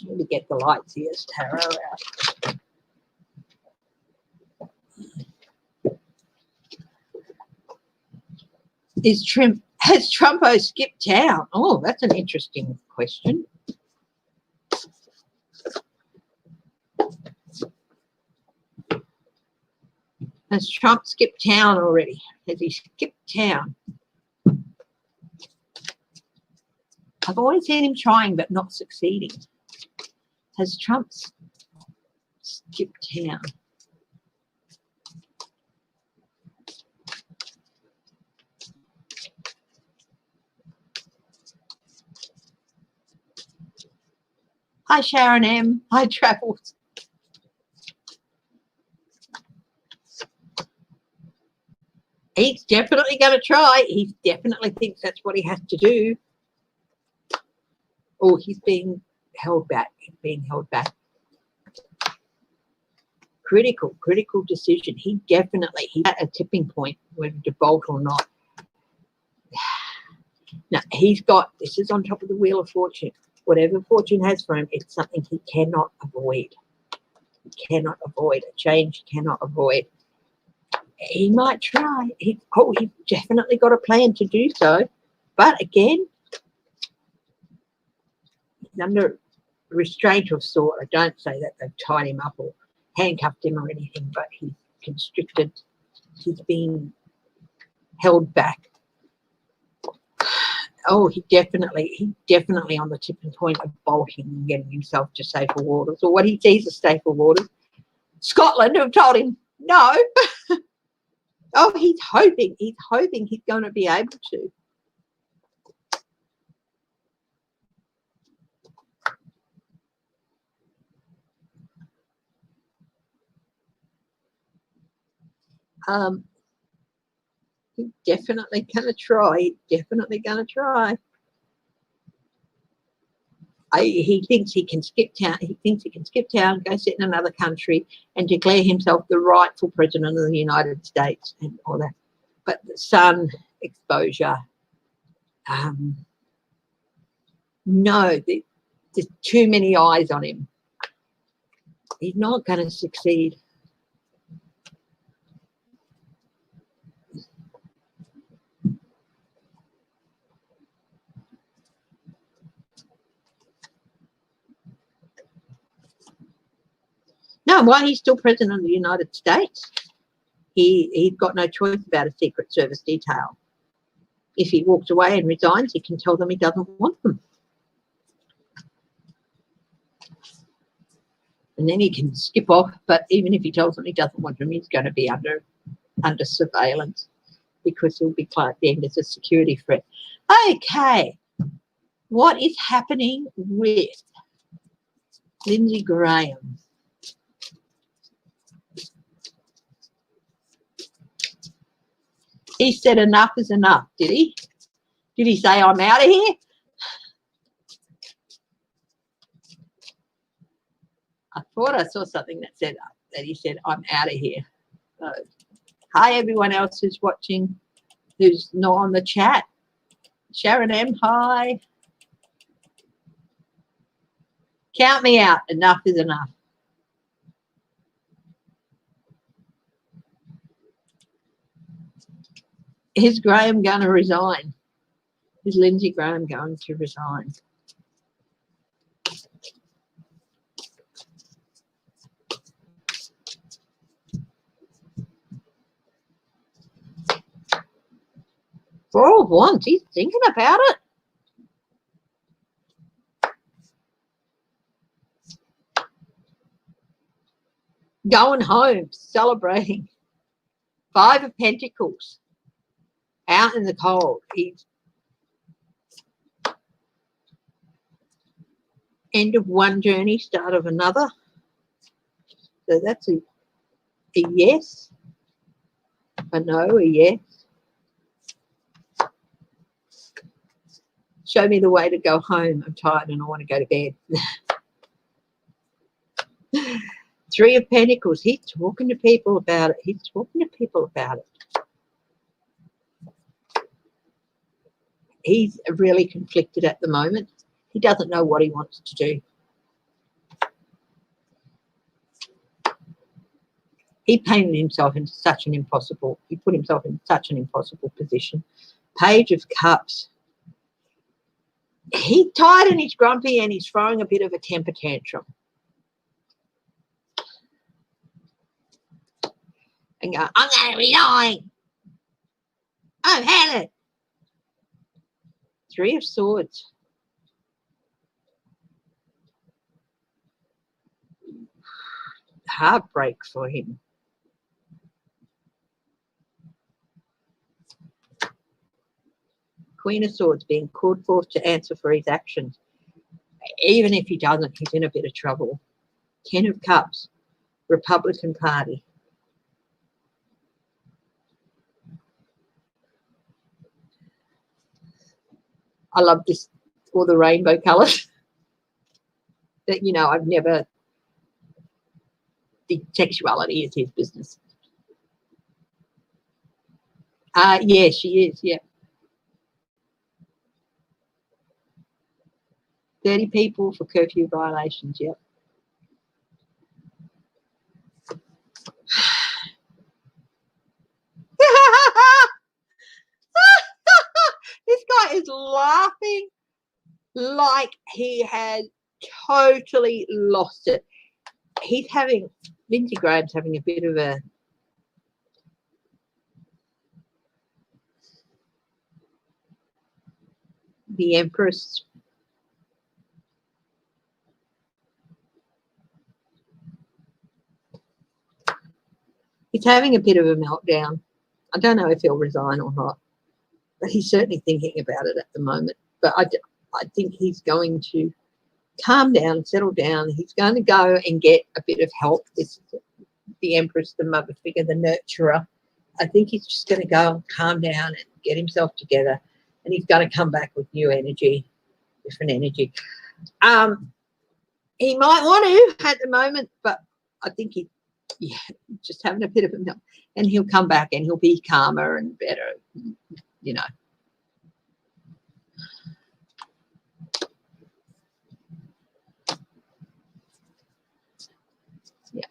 Let me get the lights here, tarot out. Has Trumpo skipped town? Oh, that's an interesting question. Has Trump skipped town already? Has he skipped town? I've always seen him trying but not succeeding. Has Trump skipped town? Hi, Sharon M. Hi, Travels. He's definitely going to try. He definitely thinks that's what he has to do. Oh, he's being held back. He's being held back. Critical decision. He's at a tipping point, whether to bolt or not. Now, this is on top of the Wheel of Fortune. Whatever fortune has for him, it's something he cannot avoid. He cannot avoid. A change he cannot avoid. He might try. He's definitely got a plan to do so. But again, he's under restraint of sort. I don't say that they've tied him up or handcuffed him or anything, but he's constricted. He's being held back. Oh, he's definitely on the tipping point of bolting and getting himself to safer waters, or what he sees as safer waters. Scotland have told him no. Oh, he's hoping he's going to be able to. He's definitely going to try. He thinks he can skip town. He thinks he can skip town, go sit in another country, and declare himself the rightful president of the United States and all that. But the sun exposure, no, there's too many eyes on him. He's not going to succeed. No, why he's still president of the United States? He's got no choice about a Secret Service detail. If he walks away and resigns, he can tell them he doesn't want them. And then he can skip off, but even if he tells them he doesn't want them, he's going to be under surveillance because he'll be claimed as a security threat. Okay, what is happening with Lindsey Graham? He said enough is enough, did he? Did he say, I'm out of here? I thought I saw something that he said, I'm out of here. So, hi, everyone else who's watching, who's not on the chat. Sharon M, hi. Count me out. Enough is enough. Is Graham going to resign? Is Lindsey Graham going to resign? For all once, he's thinking about it. going home, celebrating. 5 of Pentacles, out in the cold. He's end of one journey, start of another. So that's a yes, a no, a yes. Show me the way to go home. I'm tired and I want to go to bed. 3 of Pentacles. He's talking to people about it. He's talking to people about it. He's really conflicted at the moment. He doesn't know what he wants to do. He painted himself into such an impossible, he put himself in such an impossible position. Page of Cups. He's tired and he's grumpy and he's throwing a bit of a temper tantrum. And go, I'm going to resign. I've had it. 3 of Swords. Heartbreak for him. Queen of Swords, being called forth to answer for his actions. Even if he doesn't, he's in a bit of trouble. 10 of Cups, Republican Party. I love this, all the rainbow colours. That, you know, I've never, the sexuality is his business. Yeah, she is, yeah. 30 people for curfew violations, yep. This guy is laughing like he has totally lost it. He's having, Lindsay Graham's having a bit of the Empress. He's having a bit of a meltdown. I don't know if he'll resign or not, but he's certainly thinking about it at the moment. But I think he's going to calm down, settle down. He's going to go and get a bit of help. This is the Empress, the mother figure, the nurturer. I think he's just going to go and calm down and get himself together, and he's going to come back with new energy, different energy. He might want to at the moment, but I think yeah, just having a bit of a melt, and he'll come back and he'll be calmer and better, you know. Yeah.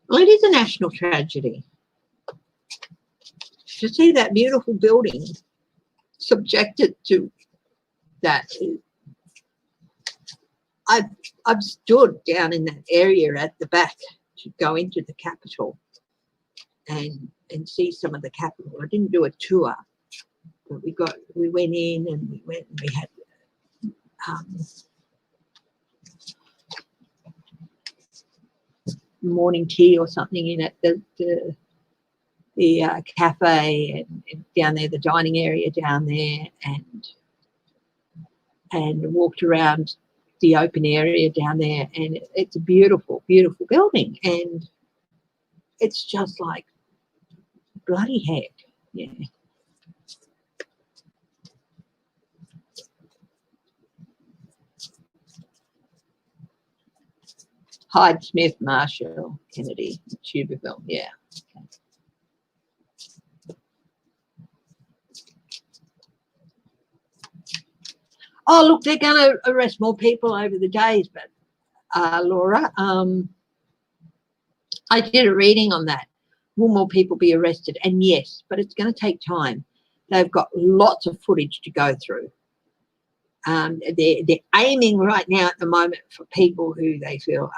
Well, it is a national tragedy to see that beautiful building subjected to that. I've stood down in that area at the back to go into the Capitol and see some of the Capitol. I didn't do a tour, but we went in and we had morning tea or something in it, the cafe and down there, the dining area down there, and walked around the open area down there, and it's a beautiful, beautiful building, and it's just like bloody heck, yeah. Hyde Smith, Marshall, Kennedy, Tuberville, yeah. Okay. Oh, look, they're going to arrest more people over the days, but Laura, I did a reading on that. Will more people be arrested? And yes, but it's going to take time. They've got lots of footage to go through. They're aiming right now at the moment for people who they feel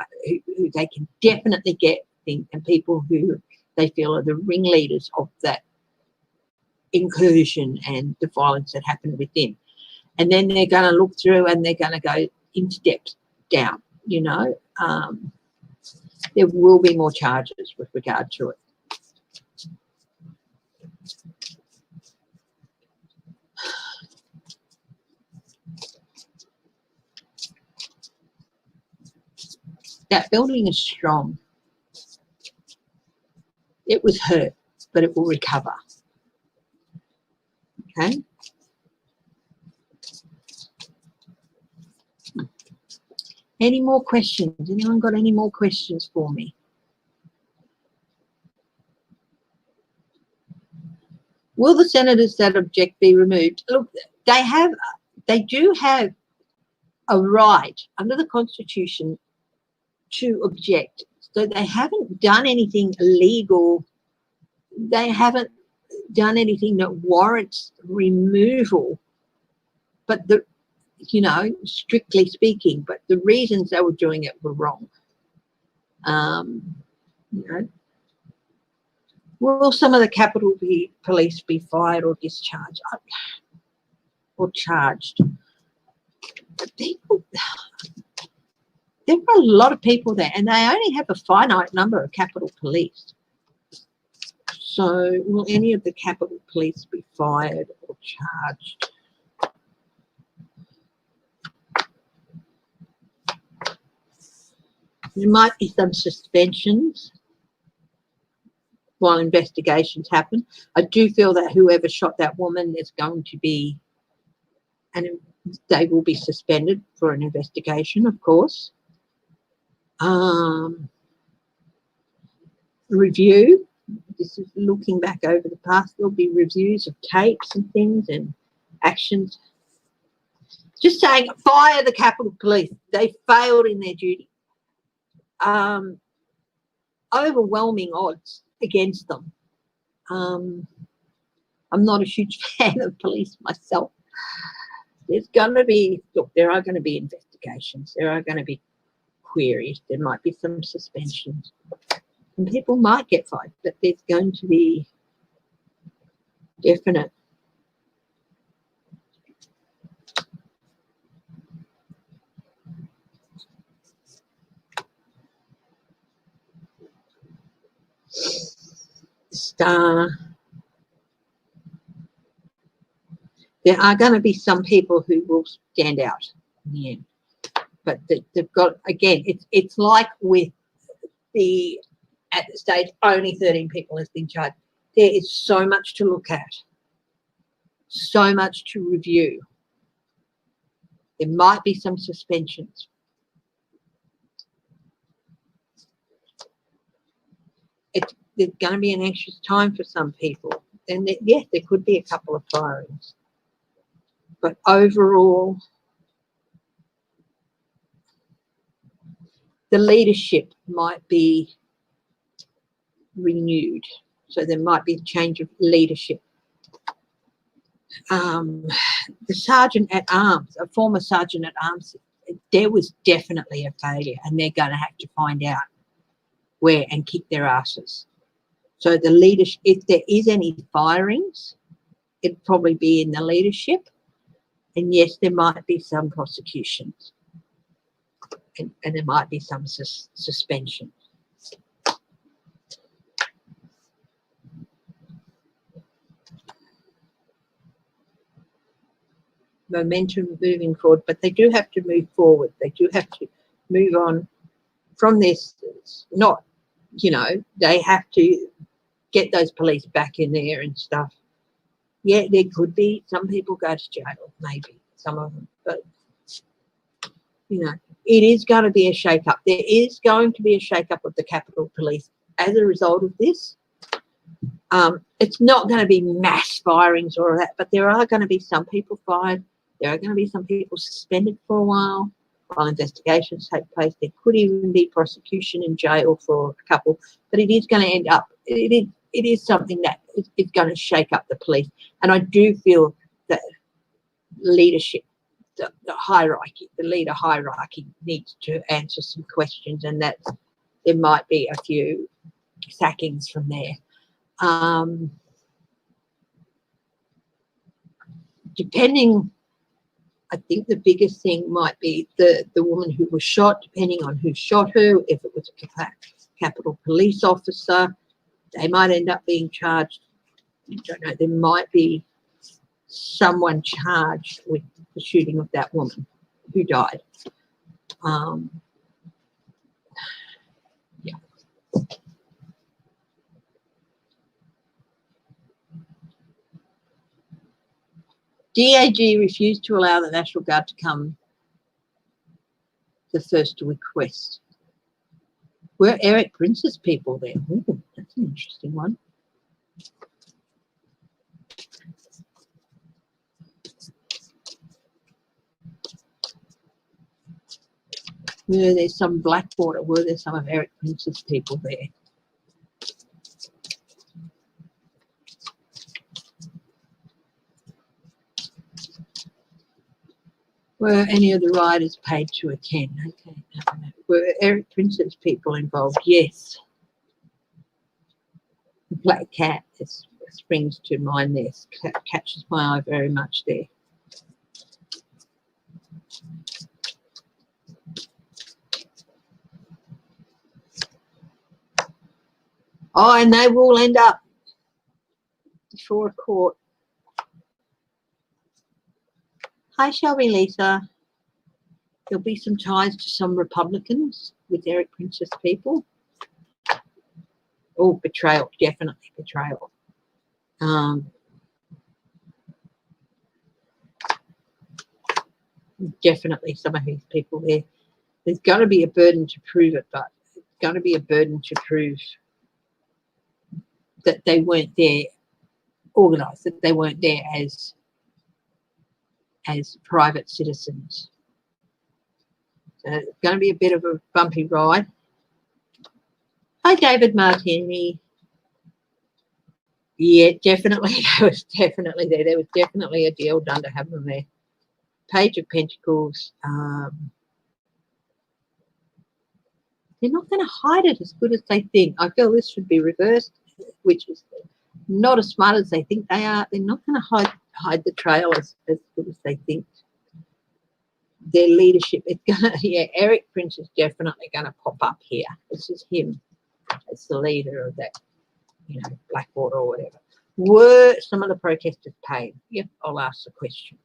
who they can definitely get, and people who they feel are the ringleaders of that incursion and the violence that happened within. And then they're going to look through and they're going to go into depth down, you know. There will be more charges with regard to it. That building is strong. It was hurt, but it will recover. Okay. Any more questions? Anyone got any more questions for me? Will the senators that object be removed? Look, they do have a right under the Constitution to object. So they haven't done anything illegal. They haven't done anything that warrants removal. But you know, strictly speaking, but the reasons they were doing it were wrong. You know, will some of the Capitol Police be fired or discharged or charged? People, there are a lot of people there, and they only have a finite number of Capitol Police. So will any of the Capitol Police be fired or charged? There might be some suspensions while investigations happen. I do feel that whoever shot that woman is going to be, and they will be suspended for an investigation, of course. Review. This is looking back over the past. There'll be reviews of tapes and things and actions. Just saying, fire the Capitol Police. They failed in their duty. Overwhelming odds against them. I'm not a huge fan of police myself. There's going to be, look, there are going to be investigations. There are going to be queries. There might be some suspensions. And people might get fired, but there's going to be definite. There are going to be some people who will stand out in the end, but they've got, again, it's like with the, at the stage only 13 people has been charged. There is so much to look at, so much to review. There might be some suspensions. There's going to be an anxious time for some people, and yes, there could be a couple of firings, but overall, the leadership might be renewed, so there might be a change of leadership. The sergeant at arms, a former sergeant at arms, there was definitely a failure, and they're going to have to find out where and kick their asses. So the leadership, if there is any firings, it'd probably be in the leadership. And yes, there might be some prosecutions, and there might be some suspension. Momentum moving forward, but they do have to move forward. They do have to move on from this. It's not, you know, they have to get those police back in there and stuff. Yeah, there could be some people go to jail, maybe some of them, but you know, it is going to be a shake-up. There is going to be a shake-up of the Capitol Police as a result of this. It's not going to be mass firings or that, but there are going to be some people fired. There are going to be some people suspended for a while investigations take place. There could even be prosecution in jail for a couple, but it is going to end up, it is something that is going to shake up the police. And I do feel that leadership, the hierarchy, the leader hierarchy needs to answer some questions, and that there might be a few sackings from there. depending, I think the biggest thing might be the woman who was shot, depending on who shot her. If it was a Capitol police officer, they might end up being charged. I don't know. There might be someone charged with the shooting of that woman who died. Yeah. DAG refused to allow the National Guard to come the first to request. Were Eric Prince's people there? Ooh, that's an interesting one. Were there some Blackwater? Were there some of Eric Prince's people there? Were any of the riders paid to attend? Okay. No. Were Eric Prince's people involved? Yes. The black cat springs to mind there. Catches my eye very much there. Oh, and they will end up before a court. Hi, Shelby, Lisa. There'll be some ties to some Republicans with Eric Prince's people. Oh, betrayal, definitely betrayal. Definitely some of these people there. There's going to be a burden to prove it, but it's going to be a burden to prove that they weren't there organised, that they weren't there as private citizens. So it's going to be a bit of a bumpy ride. Hi, David Martini. Yeah, definitely. There was definitely there. There was definitely a deal done to have them there. Page of Pentacles. They're not going to hide it as good as they think. I feel this should be reversed, which is not as smart as they think they are. They're not going to hide the trail as good as they think. Their leadership, it's gonna, yeah, Eric Prince is definitely going to pop up here. This is him as the leader of that, you know, Blackwater or whatever. Were some of the protesters paid? Yep, I'll ask the question.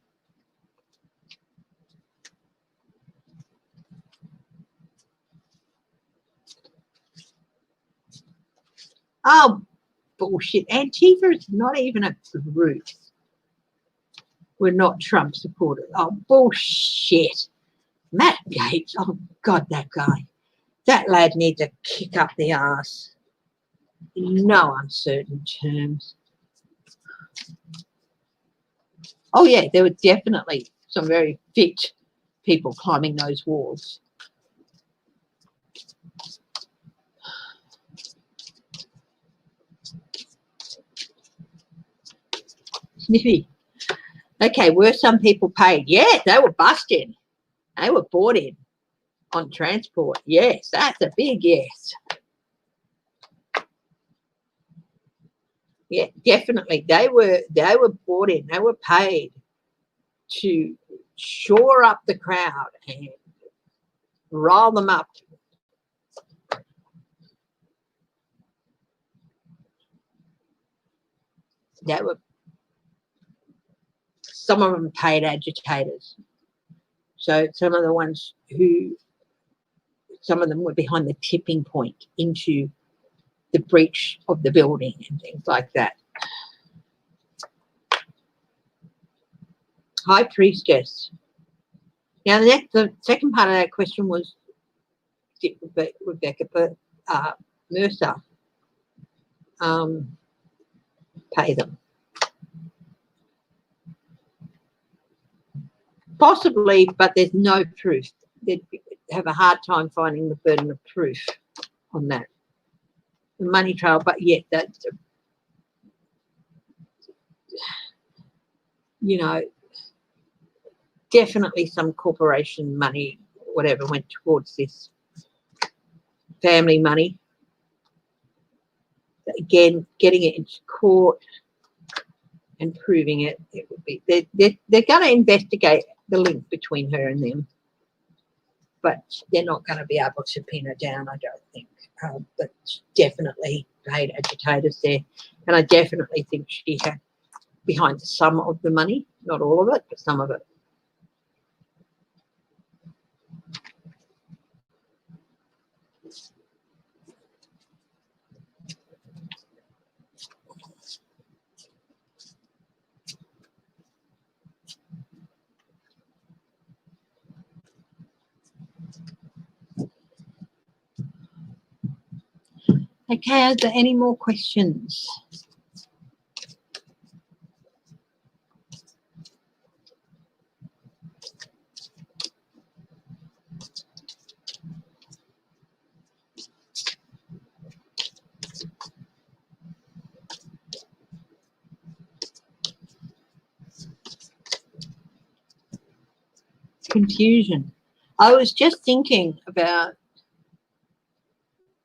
Oh, bullshit. Antifa is not even a group. We're not Trump supporters. Oh, bullshit. Matt Gaetz, oh, God, that guy. That lad needs a kick up the arse. In no uncertain terms. Oh, yeah, there were definitely some very fit people climbing those walls. Sniffy. Okay, were some people paid? Yeah, they were busted. They were bought in on transport. Yes, that's a big yes. Yeah, definitely. They were bought in. They were paid to shore up the crowd and roll them up. They were, some of them paid agitators. So some of the ones who, some of them were behind the tipping point into the breach of the building and things like that. High Priestess. Now, the second part of that question was, did Rebecca Mercer pay them? Possibly, but there's no proof. They'd have a hard time finding the burden of proof on that. The money trail, but yet that's, you know, definitely some corporation money, whatever, went towards this family money. Again, getting it into court and proving it, it would be, they're going to investigate the link between her and them, but they're not going to be able to pin her down, I don't think. But definitely paid agitators there, and I definitely think she had behind some of the money, not all of it, but some of it. Okay, are there any more questions? Confusion. I was just thinking about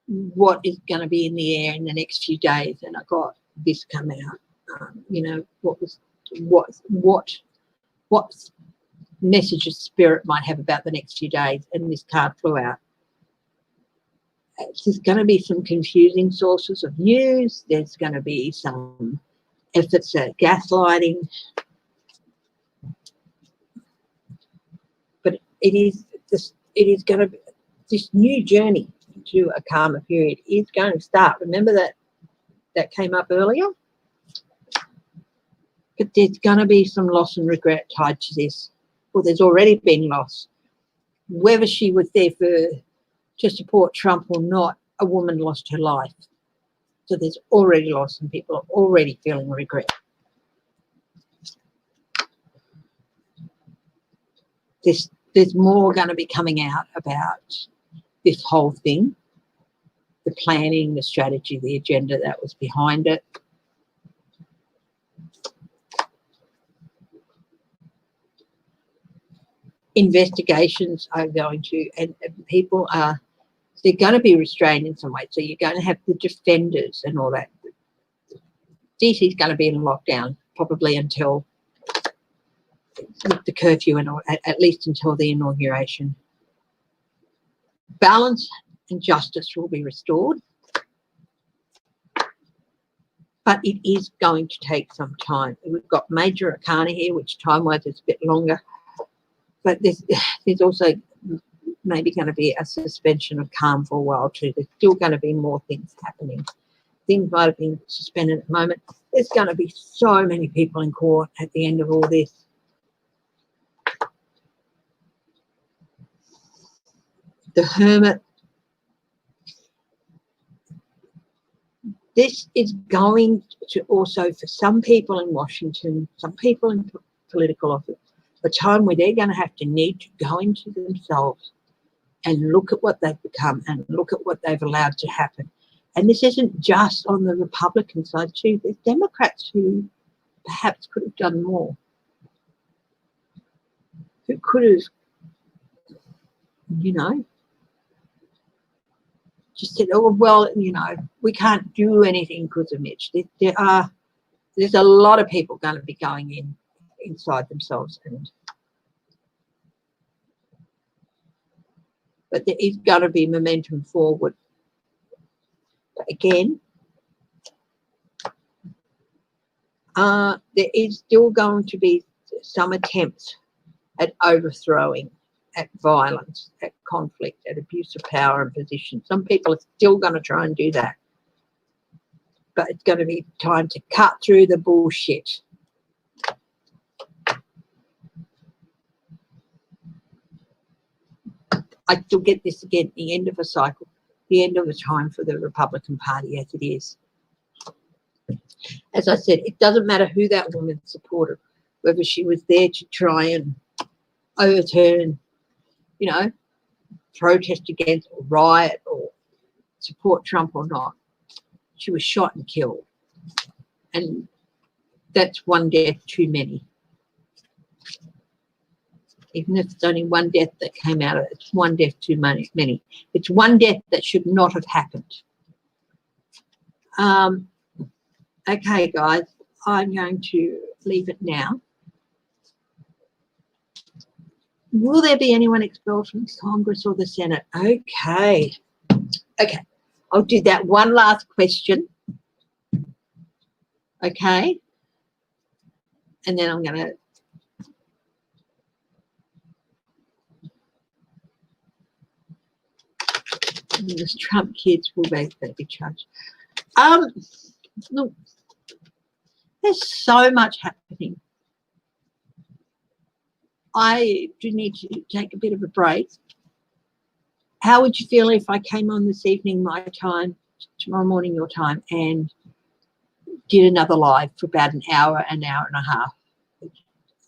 what is going to be in the air in the next few days, and I got this come out. You know, what messages spirit might have about the next few days, and this card flew out. There's going to be some confusing sources of news. There's going to be some efforts at gaslighting, but it is going to be this new journey to a calmer period is going to start. Remember that came up earlier? But there's going to be some loss and regret tied to this. Well, there's already been loss. Whether she was there to support Trump or not, a woman lost her life. So there's already loss and people are already feeling regret. There's more going to be coming out about this whole thing, the planning, the strategy, the agenda that was behind it. Investigations are going to, and people are, they're going to be restrained in some way. So you're going to have the defenders and all that. DC's going to be in lockdown probably until the curfew and all, at least until the inauguration. Balance and justice will be restored, but it is going to take some time. We've got major arcana here, which time-wise is a bit longer, but there's also maybe going to be a suspension of calm for a while too. There's still going to be more things happening. Things might have been suspended at the moment. There's going to be so many people in court at the end of all this. The Hermit. This is going to also, for some people in Washington, some people in political office, a time where they're going to need to go into themselves and look at what they've become and look at what they've allowed to happen. And this isn't just on the Republican side too. There's Democrats who perhaps could have done more, who could have, you know, just said, oh, well, you know, we can't do anything because of Mitch. There's a lot of people going to be going inside themselves, but there is going to be momentum forward. But again, there is still going to be some attempts at overthrowing, at violence, at conflict, at abuse of power and position. Some people are still going to try and do that. But it's going to be time to cut through the bullshit. I still get this again, the end of a cycle, the end of a time for the Republican Party as it is. As I said, it doesn't matter who that woman supported, whether she was there to try and overturn, you know, protest against or riot or support Trump or not. She was shot and killed. And that's one death too many. Even if it's only one death that came out of it, it's one death too many. It's one death that should not have happened. Okay, guys, I'm going to leave it now. Will there be anyone expelled from Congress or the Senate? Okay. Okay. I'll do that one last question. Okay. And then I'm going to the Trump kids will be charged. Look, there's so much happening. I do need to take a bit of a break. How would you feel if I came on this evening my time, tomorrow morning your time, and did another live for about an hour and a half?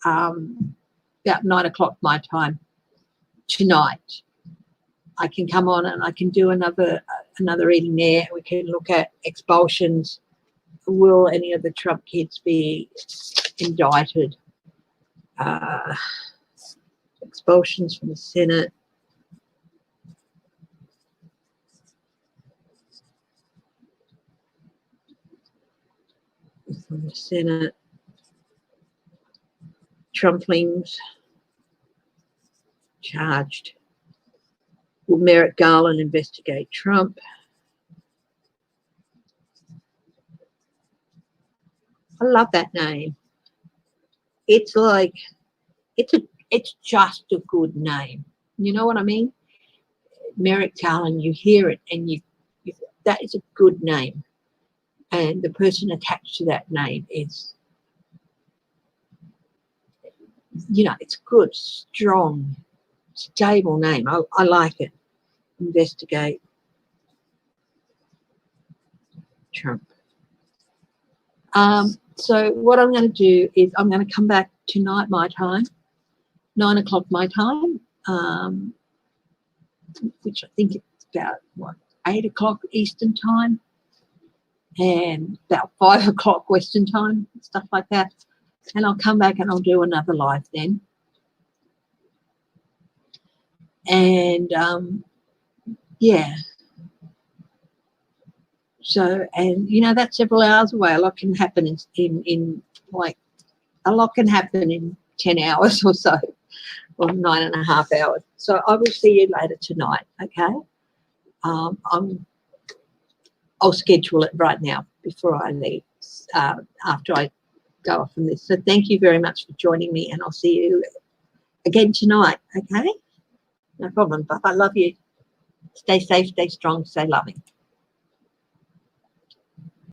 About 9 o'clock my time tonight. I can come on and I can do another reading there. We can look at expulsions. Will any of the Trump kids be indicted? Expulsions from the Senate. From the Senate. Trumplings charged. Will Merrick Garland investigate Trump? I love that name. It's like, it's just a good name. You know what I mean? Merrick Garland, you hear it and you that is a good name. And the person attached to that name is, you know, it's good, strong, stable name. I like it. Investigate Trump. So what I'm going to do is I'm going to come back tonight my time, 9 o'clock my time, which I think it's about, 8 o'clock Eastern time, and about 5 o'clock Western time, stuff like that. And I'll come back and I'll do another live then. And, yeah. So, and, you know, that's several hours away. A lot can happen in a lot can happen in 10 hours or so, or 9.5 hours. So I will see you later tonight, okay? I'll schedule it right now before I leave, after I go off from this. So thank you very much for joining me, and I'll see you again tonight, okay? No problem. Bye. I love you. Stay safe, stay strong, stay loving.